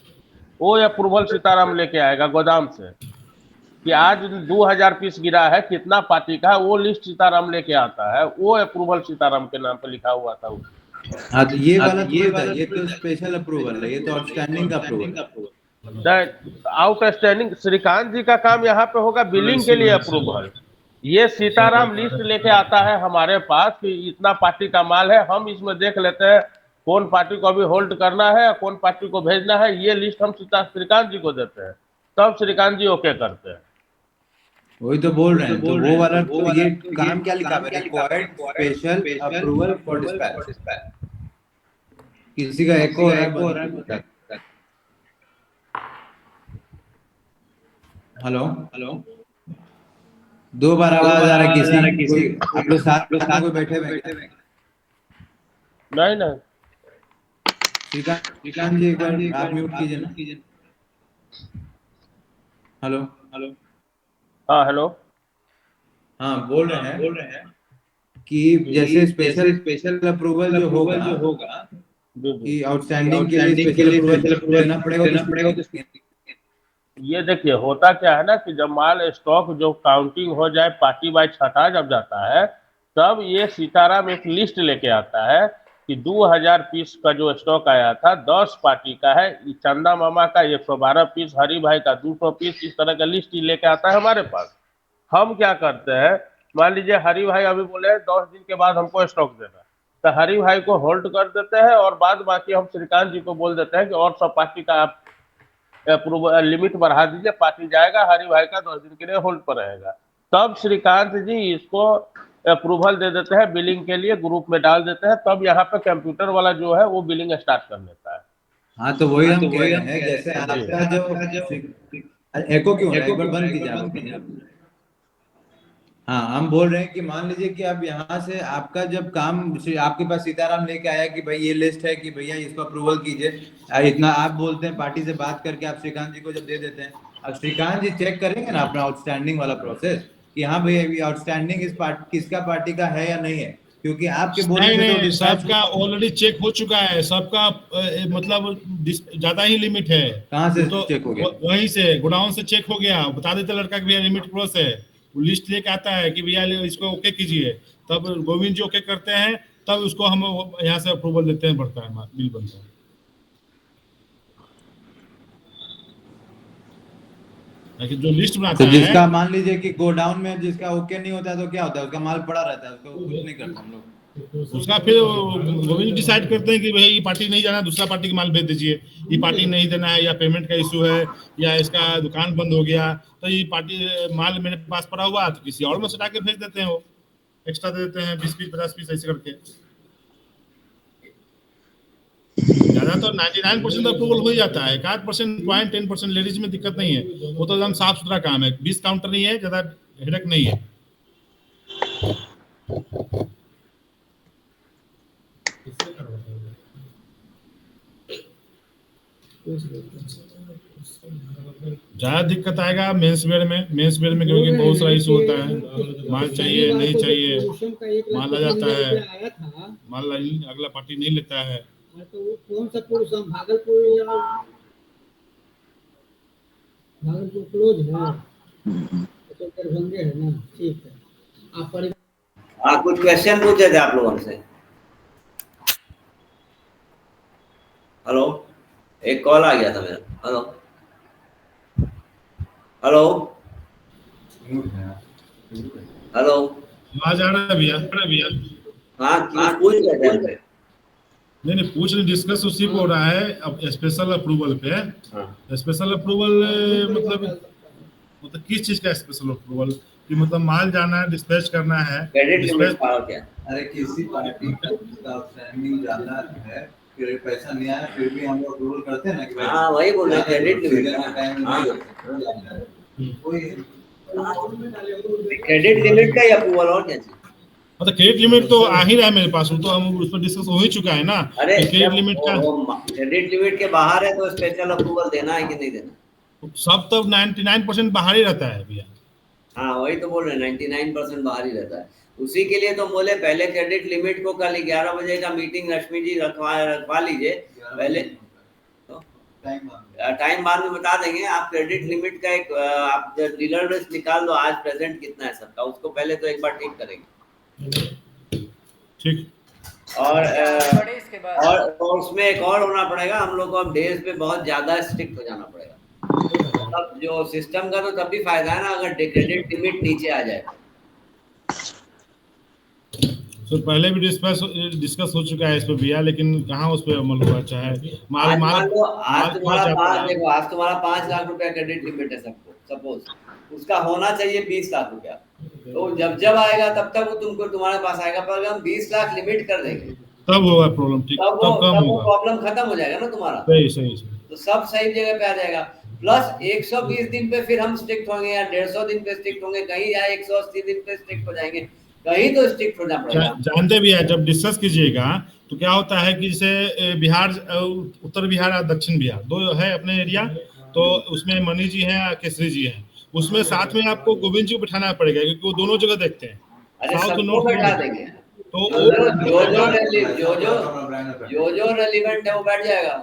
वो अप्रूवल सीताराम लेके आएगा गोदाम से कि आज 2000 पीस गिरा है, कितना पार्टी का है, वो लिस्ट सीताराम लेके आता है, वो अप्रूवल सीताराम के नाम पे लिखा हुआ था। हाँ तो ये वाला ये तो स्पेशल अप्रूवल है, ये तो आउटस्टैंडिंग का अप्रूवल। आउटस्टैंडिंग श्रीकांत जी का काम यहाँ पे होगा बिलिंग के लिए अप्रूवल। ये सीताराम लिस्ट लेके आता है हमारे पास कि इतना पार्टी का माल है, हम इसमें देख लेते हैं कौन पार्टी को अभी होल्ड करना है, कौन पार्टी को भेजना है, ये लिस्ट हम श्रीकांत जी को देते हैं, तब श्रीकांत जी ओके करते हैं। वही तो बोल रहे हैं, तो वो वाला तो ये काम क्या लिखा है, required special approval for dispatch. किसी का एको हो रहा है? हेलो 2 बार आवाज आ रहा है किसी आप लोग साथ में कोई बैठे हुए? नहीं श्रीकांत जी एक बार आप म्यूट कीजिए ना। हेलो हाँ हेलो, हाँ बोल रहे हैं कि जैसे स्पेशल अप्रूवल जो होगा कि आउटस्टैंडिंग के लिए स्पेशल अप्रूवल लेना पड़ेगा। ये देखिए होता क्या है ना कि जब माल स्टॉक जो काउंटिंग हो जाए, पार्टी वाइज छटा जब जाता है, तब ये सीताराम एक लिस्ट लेके आता है कि 2000 पीस का जो स्टॉक आया था 10 पार्टी का है, चंदा मामा का 112 पीस, हरि भाई का 200 पीस, इस तरह का लिस्ट ही लेके आता है हमारे पास। हम क्या करते हैं, मान लीजिए हरि भाई अभी बोले 10 दिन के बाद हमको स्टॉक देना, तो हरि भाई को होल्ड कर देते हैं और बाद बाकी हम श्रीकांत जी को बोल देते हैं कि और सब पार्टी का आप अप्रूवल लिमिट बढ़ा दीजिए, पार्टी जाएगा, हरि भाई का 10 दिन के लिए होल्ड पर रहेगा। तब श्रीकांत जी इसको अप्रूवल दे देते हैं, बिलिंग के लिए ग्रुप में डाल देते हैं, तब यहाँ पे कंप्यूटर वाला जो है वो बिलिंग स्टार्ट कर लेता है। हाँ तो वही हम कह रहे हैं, जैसे आपका जो एको क्यों है, एक बार बंद कीजिए आप। हाँ, हम बोल रहे हैं कि मान लीजिए कि अब यहाँ से आपका जब काम आपके पास सीताराम लेके आया कि भाई ये लिस्ट है कि भैया इसको अप्रूवल कीजिए, इतना आप बोलते हैं, पार्टी से बात करके आप श्रीकांत जी को जब दे देते हैं, अब श्रीकांत जी चेक करेंगे ना अपना आउटस्टैंडिंग वाला प्रोसेस कि हाँ भैया ये आउटस्टैंडिंग इस किसका पार्टी का है या नहीं है, क्योंकि आपके बोलने नहीं से तो नहीं, डिस्पैच सबका ऑलरेडी चेक हो चुका है, सबका मतलब ज्यादा ही लिमिट है। कहाँ से तो चेक हो गया? वहीं से गोडाउन से चेक हो गया, बता देता लड़का कि भैया लिमिट क्रॉस है, वो लिस्ट लेके आता है कि भैया इसको ओके कीजिए, तब गोविंद जी ओके करते हैं, तब उसको हम यहाँ से अप्रूवल देते हैं, बढ़ता है बिल बनता है। लेकिन जो लिस्ट बनाता तो जिसका है, मान लीजिए कि गोडाउन में जिसका ओके नहीं होता है तो क्या होता है, उसका माल पड़ा रहता है, उसको कुछ नहीं करते हम लोग। उसका फिर गोविंद डिसाइड करते हैं कि भाई ये पार्टी नहीं जाना, दूसरा पार्टी का माल भेज दीजिए, ये पार्टी नहीं देना है, या पेमेंट का इशू है, या इसका दुकान बंद हो गया, तो ये पार्टी माल मेरे पास पड़ा हुआ तो किसी और में सटा के भेज देते हैं, वो एक्स्ट्रा दे देते हैं 20 पीस 50 पीस ऐसे करके। ज्यादातर 99% अप्रूवल हो ही जाता है, 1% 10% लेडीज में दिक्कत नहीं है, वो तो एकदम साफ सुथरा काम है, 20 काउंटर नहीं है, ज्यादा हेडक नहीं है। ज्यादा दिक्कत आएगा मेंस वेयर में, क्योंकि बहुत सारा इशू होता है, माल चाहिए नहीं चाहिए, माल आ जाता है, माल अगला पार्टी नहीं लेता है। तो वो कौन सा पुरुष, भागलपुर या भागलपुर क्लोज है, तो दरभंगे है ना, ठीक है। आप कुछ क्वेश्चन पूछे थे आप लोगों से। हेलो, एक कॉल आ गया था मेरा। हेलो हेलो हेलो, आवाज आ रहा है भैया? हाँ पूछ रहे थे हमसे। नहीं पूछ रहे, डिस्कस उसी पे हो रहा है अब स्पेशल अप्रूवल पे। स्पेशल अप्रूवल मतलब किस चीज का स्पेशल अप्रूवल, कि मतलब माल जाना है, डिस्पैच करना है, क्रेडिट लिमिट पावर क्या? अरे किसी पार्टी का आउटस्टैंडिंग जाना है, फिर पैसा नहीं आया, फिर भी हम लोग अप्रूवल करते हैं ना कि भाई, हाँ वही बोल रहे हैं, क्रेडिट लिमिट। क्रेडिट लिमिट का ही अप्रूवल और क्या चीज? मतलब क्रेडिट लिमिट तो आ ही रहा है मेरे पास, वो तो हम उस पर डिस्कस हो ही चुका है ना। अरे क्रेडिट लिमिट का क्रेडिट लिमिट के बाहर है तो स्पेशल अप्रूवल देना है कि नहीं देना? सब तो 99% बाहर ही रहता है भैया। हाँ वही तो बोल रहे हैं, 99% बाहर ही रहता है। उसी के लिए तो बोले पहले क्रेडिट लिमिट को कल 11 बजे का मीटिंग रश्मि जी रखवा लीजिए पहले, टाइम बाद में बता देंगे। आप क्रेडिट लिमिट का एक आप डीलर लिस्ट निकाल दो, आज प्रेजेंट कितना है सबका, उसको पहले तो एक बार ठीक करेंगे, ठीक। और उसमें एक और होना पड़ेगा हम लोग को, अब डेज पे बहुत ज्यादा स्ट्रिक्ट हो जाना पड़ेगा। तब जो सिस्टम का तो तब भी फायदा है ना अगर क्रेडिट लिमिट नीचे आ जाए। तो पहले भी डिस्कस हो चुका है इस पे भैया, लेकिन कहाँ उस पर अमल हुआ, चाहे आज तुम्हारा 5 लाख रुपया क्रेडिट लिमिट है सबको, सपोज उसका होना चाहिए 20 लाख रुपया, तो जब आएगा तब तक वो तुमको तुम्हारे पास आएगा, पर अगर हम 20 लाख लिमिट कर देंगे तब होगा प्रॉब्लम, ठीक, तब वो प्रॉब्लम खत्म हो जाएगा ना तुम्हारा। सही तो सब सही जगह पे आ जाएगा। प्लस 120 दिन पे फिर हम स्ट्रिक्ट होंगे या 150 दिन पे स्ट्रिक्ट होंगे, कहीं या 180 दिन पे स्ट्रिक्ट हो जाएंगे, कहीं तो स्ट्रिक्ट होना पड़ेगा। जानते भी है, जब डिस्कस कीजिएगा तो क्या होता है कि जैसे बिहार, उत्तर बिहार और दक्षिण बिहार दो है अपने एरिया, तो उसमें मनी जी हैं, केसरी जी हैं, उसमें साथ में आपको गोविंद जी को बिठाना पड़ेगा, क्योंकि वो दोनों जगह देखते हैं। अरे सबको बैठा देंगे, तो जो रेलिवेंट है वो बैठ जाएगा।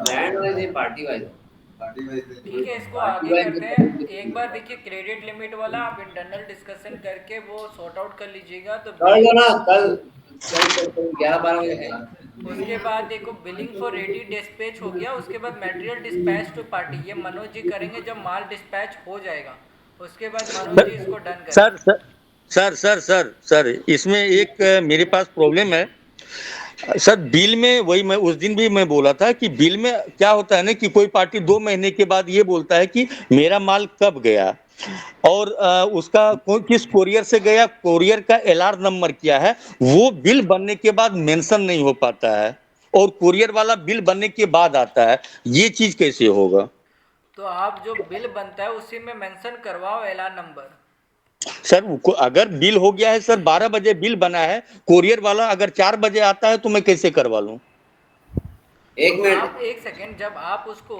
ब्रांड वाइज, पार्टी वाइज, ठीक है, इसको आगे करते हैं। एक बार देखिए क्रेडिट लिमिट वाला आप इंटरनल डिस्कशन करके वो सॉर्ट आउट कर लीजिएगा, तो कर लो ना कल 11-12 बजे है। उसके बाद देखो बिलिंग फॉर रेडी डिस्पैच हो गया, उसके बाद मटेरियल डिस्पैच टू पार्टी, ये मनोज जी करेंगे जब माल डिस्पैच हो जाएगा, उसके बाद मनोज जी इसको डन करेंगे। सर इसमें एक मेरे पास प्रॉब्लम है सर। बिल में वही मैं उस दिन भी मैं बोला था कि बिल में क्या होता है ना कि कोई पार्टी 2 महीने के बाद ये बोलता है कि मेरा माल कब गया और उसका किस कोरियर से गया, कोरियर का LR नंबर क्या है, वो बिल बनने के बाद मेंशन नहीं हो पाता है और कोरियर वाला बिल बनने के बाद आता है। ये चीज कैसे होगा? तो आप जो बिल बनता है उसी में मेंशन करवाओ एलान नंबर। सर अगर बिल हो गया है सर, 12 बजे बिल बना है, कोरियर वाला अगर 4 बजे आता है तो मैं कैसे करवा लूं? एक तो मिनट, आप एक सेकेंड, जब आप उसको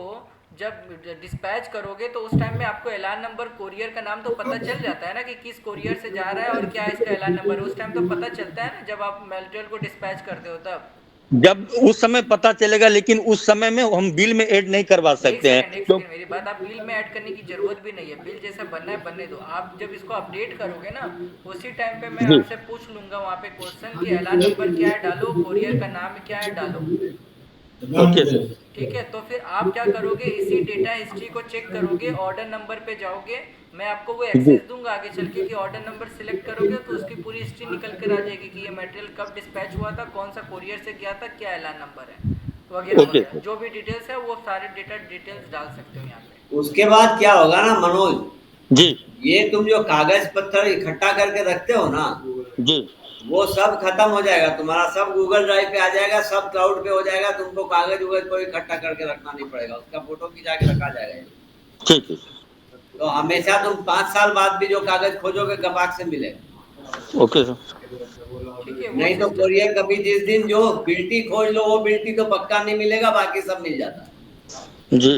जब डिस्पैच करोगे तो उस टाइम में आपको एलान नंबर कोरियर का नाम तो पता चल जाता है ना कि किस कोरियर से जा रहा है और क्या इसका एलान नंबर है। उस टाइम तो पता चलता है ना जब आप मटेरियल को डिस्पैच करते हो तब। जब उस समय पता चलेगा, लेकिन उस समय में हम बिल में ऐड नहीं करवा सकते हैं एक तो। सेकेंड मेरी बात, आप बिल में ऐड करने की जरूरत भी नहीं है। बिल जैसा बनना है बनने दो। आप जब इसको अपडेट करोगे ना उसी टाइम पे मैं जी, आपसे पूछ लूंगा वहाँ पे क्वेश्चन कि एलान नंबर क्या है डालो, कोरियर का नाम क्या है डालो। Okay sir. ठीक है, तो फिर आप क्या करोगे, इसी डेटा हिस्ट्री को चेक करोगे, ऑर्डर नंबर पे जाओगे। मैं आपको वो जी, एक्सेस दूंगा आगे चल के कि ऑर्डर नंबर सिलेक्ट करोगे तो उसकी पूरी हिस्ट्री निकल कर आ जाएगी कि ये मटेरियल कब डिस्पैच हुआ था, कौन सा कोरियर से गया था, क्या एलान नंबर है, वगैरह ओके वगैरह सर। जो भी डिटेल्स है वो सारे डिटेल्स डाल सकते हो यहाँ पे। उसके बाद क्या होगा ना मनोज, जी, ये तुम जो कागज पत्थर इकट्ठा करके रखते हो ना, जी, वो सब खत्म हो जाएगा। तुम्हारा सब गूगल ड्राइव पे आ जाएगा, सब क्लाउड पे हो जाएगा। तुमको कागज उगज कोई इकट्ठा करके रखना नहीं पड़ेगा, उसका फोटो खिंचा के रखा जाएगा। ठीक है तो हमेशा तुम 5 साल बाद भी जो कागज खोजोगे गपाक से मिलेगा। Okay sir. ठीक है, वो नहीं तो सिस्टम। कोरियर कभी जिस दिन जो बिल्टी खोज लो, वो बिल्टी तो पक्का नहीं मिलेगा, बाकी सब मिल जाता है। जी,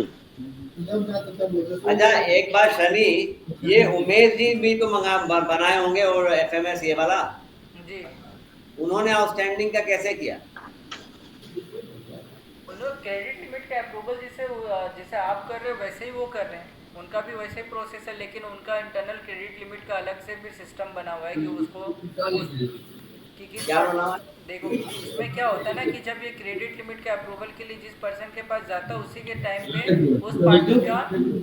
अच्छा एक बात शनि, ये उमेश जी भी तो बनाए होंगे और एफएमएस ये वाला, जी, उन्होंने आउटस्टैंडिंग का कैसे किया? उन लोग क्रेडिट लिमिट का अप्रूवल जिसे जैसे आप कर रहे हो वैसे ही वो कर रहे हैं। उनका भी वैसे ही प्रोसेस है, लेकिन उनका इंटरनल क्रेडिट लिमिट का अलग से फिर सिस्टम बना हुआ है कि उसको कि किस क्या पार्टी। बना हुआ? देखो इसमें क्या होता है ना कि जब ये क्रेडिट लिमिट के अप्रूवल के लिए जिस पर्सन के पास जाता है उसी के टाइम पे उस पार्टी का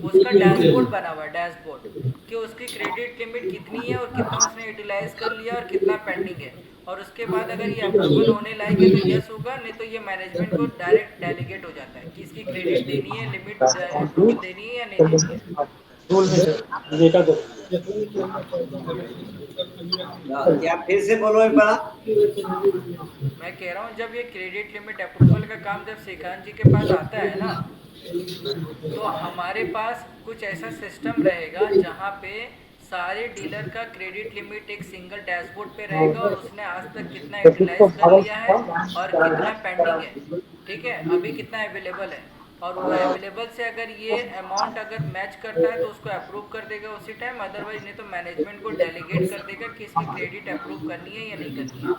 उसका डैशबोर्ड बना हुआ है, डैशबोर्ड कि उसकी क्रेडिट लिमिट कितनी है और कितना उसने यूटिलाइज कर लिया और कितना पेंडिंग है। और उसके बाद अगर ये अप्रूवल होने लायक है तो यस होगा, नहीं तो ये मैनेजमेंट को डायरेक्ट डेलीगेट हो जाता है कि इसकी क्रेडिट देनी है, लिमिट अप्रूवल देनी है या नहीं देनी है। क्या फिर से बोलो एक बार? मैं कह रहा हूँ जब ये क्रेडिट लिमिट अप्रूवल का काम जब श्रीकांत जी के पास आता है ना तो हमारे पास कुछ ऐसा सिस्टम रहेगा जहाँ पे सारे डीलर का क्रेडिट लिमिट एक सिंगल डैशबोर्ड पे रहेगा और उसने आज तक कितना यूटिलाइज कर लिया है और कितना पेंडिंग है, ठीक है, अभी कितना अवेलेबल है। और वो अवेलेबल से अगर ये अमाउंट अगर मैच करता है तो उसको अप्रूव कर देगा उसी टाइम, अदरवाइज नहीं तो मैनेजमेंट को डेलीगेट कर देगा कि इसकी क्रेडिट अप्रूव करनी है या नहीं करनी है।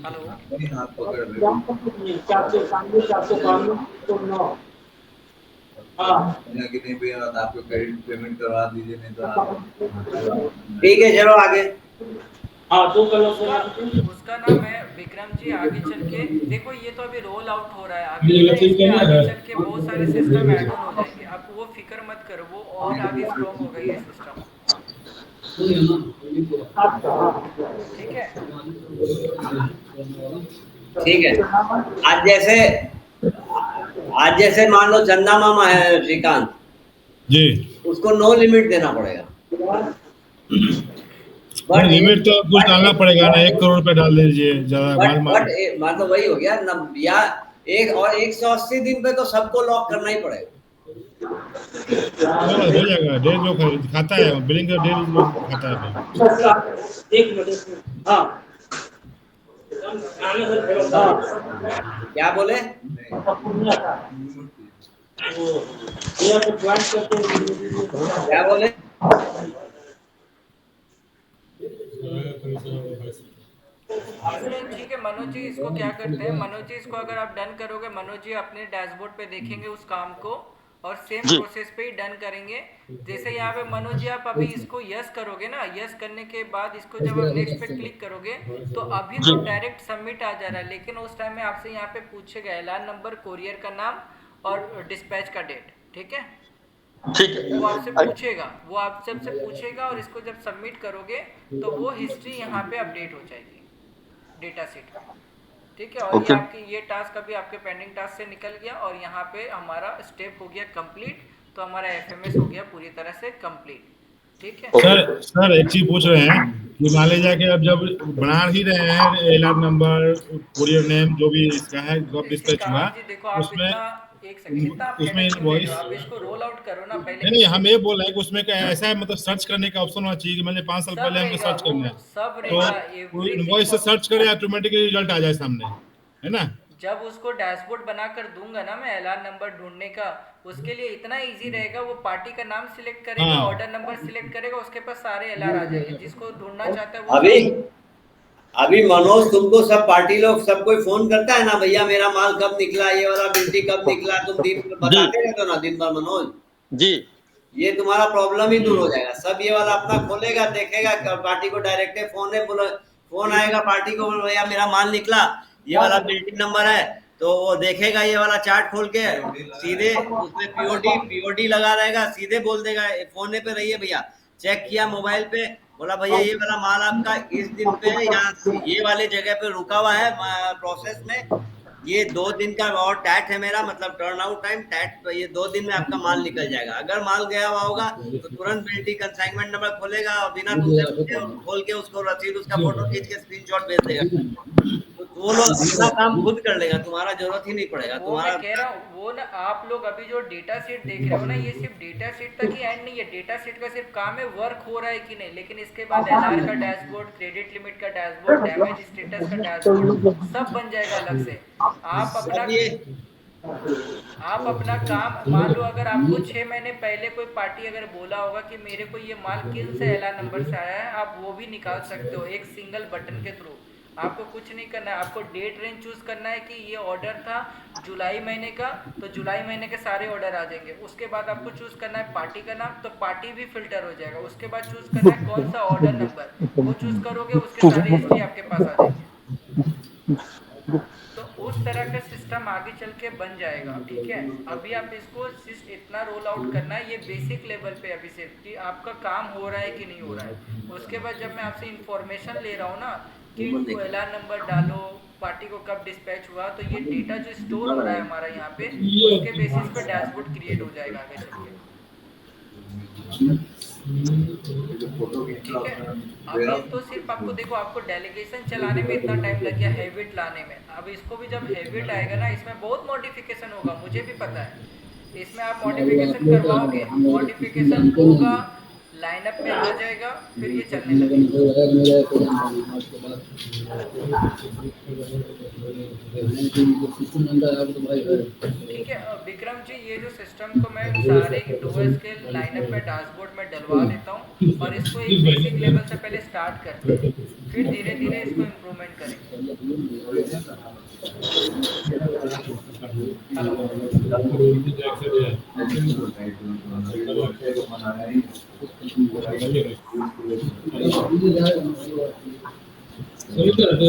हेलो, कि नहीं भैया आपको क्रेडिट पेमेंट करवा दीजिए, नहीं तो आप ठीक है चलो आगे। उसका ना मैं विक्रम जी आगे चल के देखो, ये तो अभी रोल आउट हो रहा है, अभी ना इसमें आगे चल के बहुत सारे सिस्टम ऐड ऑन हो जाएंगे। आप वो फिक्र मत करो, वो और आगे स्ट्रॉन्ग होगा ये सिस्टम, ठीक है। ठीक है, आज जैसे मान लो चंदा मामा है श्रीकांत जी, उसको नो लिमिट देना पड़ेगा। बट लिमिट तो कुछ डालना पड़ेगा ना, 1 करोड़ रुपए डाल दीजिए ज्यादा माल मान लो वही हो गया या 180 दिन पे तो सबको लॉक करना ही पड़ेगा। हो जाएगा। डेढ़ जो खाता है बिलिंग का 1.5 जो खाता है। क्या बोले? क्या बोले? इसमें ठीक है मनोज जी, इसको क्या करते हैं मनोज जी, इसको अगर आप डन करोगे मनोज जी अपने डैशबोर्ड पे देखेंगे उस काम को और सेम जी, प्रोसेस पे ही डन करेंगे। जैसे यहाँ पे मनोज जी आप अभी इसको यस करोगे ना, यस करने के बाद इसको जब आप नेक्स्ट पे क्लिक करोगे तो अभी जी, तो डायरेक्ट सबमिट आ जा रहा है, लेकिन उस टाइम में आपसे यहाँ पे पूछेगा एलान नंबर, कोरियर का नाम और डिस्पैच का डेट, ठीक है। ठीक वो आपसे है। पूछेगा, वो आप सबसे पूछेगा और इसको जब सबमिट करोगे तो वो हिस्ट्री यहाँ पे अपडेट हो जाएगी डेटा सीट में, ठीक है। और ये ओके, आपकी ये टास्क अभी आपके पेंडिंग टास्क से निकल गया और यहाँ पे हमारा स्टेप हो गया कंप्लीट, तो हमारा एफएमएस हो गया पूरी तरह से कंप्लीट, ठीक है। सर एक चीज पूछ रहे हैं ये मान लीजिए कि अब जब बना ही रहे हैं एलआर नंबर, कुरियर नेम, जो भी इसका है कब देखिए डिस्पैच हुआ, कांत जी देखो, आप उसमें इतना एक सेकंड इतना आप उसमें हेडेक क्यों ले रहे हो? इनवॉइस आप इसको रोल आउट करो ना पहले। नहीं, हम ये बोल रहे हैं कि उसमें क्या ऐसा है, मतलब सर्च करने का ऑप्शन होना चाहिए कि मैंने 5 साल सब पहले हमको रहेगा, सर्च वो करना है, सब तो रहेगा, वो एवरीथिंग। इनवॉइस से सर्च करे, ऑटोमेटिकली रिजल्ट आ जाए सामने, है ना? जब उसको डैशबोर्ड बनाकर दूंगा ना मैं एलआर नंबर ढूंढने का, उसके लिए इतना इजी रहेगा, वो पार्टी का नाम सिलेक्ट करेगा, हाँ। ऑर्डर नंबर सिलेक्ट करेगा, उसके पास सारे एलआर आ जाएंगे, जिसको ढूंढना चाहता है वो अभी अभी मनोज, तुमको सब पार्टी लोग सब कोई फोन करता है ना, भैया मेरा माल कब निकला, ये वाला बिल्टी कब निकला, तुम दिन बताते रहते हो ना दिन भर मनोज। जी ये तुम्हारा प्रॉब्लम ही दूर हो जाएगा। सब ये वाला अपना खोलेगा, देखेगा, पार्टी को डायरेक्ट फोन है, बोला फोन आएगा पार्टी को, बोल भैया मेरा माल निकला, ये वाला बिल्डिंग नंबर है, तो वो देखेगा ये वाला चार्ट खोल के, सीधे उसमें पीओडी लगा रहेगा, सीधे बोल देगा फोन पे रहिए भैया, चेक किया मोबाइल पे, बोला भैया ये वाला माल आपका इस दिन पे यहाँ ये वाले जगह पे रुका हुआ है प्रोसेस में, ये 2 दिन का और टैट है मेरा, मतलब टर्न आउट टाइम टैट, ये 2 दिन में आपका माल निकल जाएगा। अगर माल गया हुआ होगा तो तुरंत बिल्टी कंसाइनमेंट नंबर खोलेगा और बिना तुमसे पूछे खोल के उसको रसीद, उसका फोटो खींच के स्क्रीनशॉट भेज देगा, तो वो लोग अपना काम खुद कर लेगा, तुम्हारा जरूरत ही नहीं पड़ेगा वो तुम्हारा। मैं कह रहा हूँ, वो ना आप लोग अभी जो डेटा शीट देख रहे हो ना, ये सिर्फ डेटा शीट तक ही एंड नहीं है। डेटा शीट का सिर्फ काम है वर्क हो रहा है कि नहीं, लेकिन इसके बाद एलआर का डैशबोर्ड, क्रेडिट लिमिट का डैशबोर्ड, डैमेज स्टेटस का डैशबोर्ड सब बन जाएगा अलग से। सब ये आप अपना काम, मान लो अगर आपको 6 महीने पहले कोई पार्टी अगर बोला होगा कि मेरे को ये माल किन से एलआर नंबर से आया है, आप वो भी निकाल सकते हो एक सिंगल बटन के थ्रू। आपको कुछ नहीं करना है, आपको डेट रेंज चूज करना है कि ये ऑर्डर था जुलाई महीने का, तो जुलाई महीने के सारे ऑर्डर आ जाएंगे। उसके बाद आपको चूज करना है पार्टी का नाम, तो पार्टी भी फिल्टर हो जाएगा। उसके बाद चूज करना है कौन सा ऑर्डर नंबर, वो चूज करोगे, उसके सारे हिस्ट्री आपके पास आ जाएंगे। तो उस तरह का सिस्टम आगे चल के बन जाएगा, ठीक है। अभी आप इसको सिर्फ इतना रोल आउट करना है, ये बेसिक लेवल पे अभी सिर्फ कि आपका काम हो रहा है कि नहीं हो रहा है। उसके बाद जब मैं आपसे इंफॉर्मेशन ले रहा हूँ ना कि एलआर नंबर डालो, पार्टी को कब डिस्पैच हुआ, तो ये डेटा जो स्टोर हो रहा है हमारा यहाँ पे, उसके बेसिस पे डैशबोर्ड क्रिएट हो जाएगा आगे चल के, ठीक है। अभी तो सिर्फ आपको देखो, आपको डेलीगेशन चलाने में इतना टाइम लग गया, हैबिट लाने में। अब इसको भी जब हैबिट आएगा ना, इसमें बहुत मॉडिफिकेशन होगा, मुझे भी पता है। इसमें आप मॉडिफिकेशन करवाओगे, मॉडिफिकेशन होगा, लाइनअप में आ जाएगा, फिर ये चलने लगेगा, ठीक है। विक्रम जी, ये जो सिस्टम को मैं सारे डूएस के लाइनअप में डैशबोर्ड में डलवा लेता हूँ, और इसको एक बेसिक लेवल से पहले स्टार्ट करते हैं, फिर धीरे धीरे इसको इम्प्रूवमेंट करेंगे। सही तरह से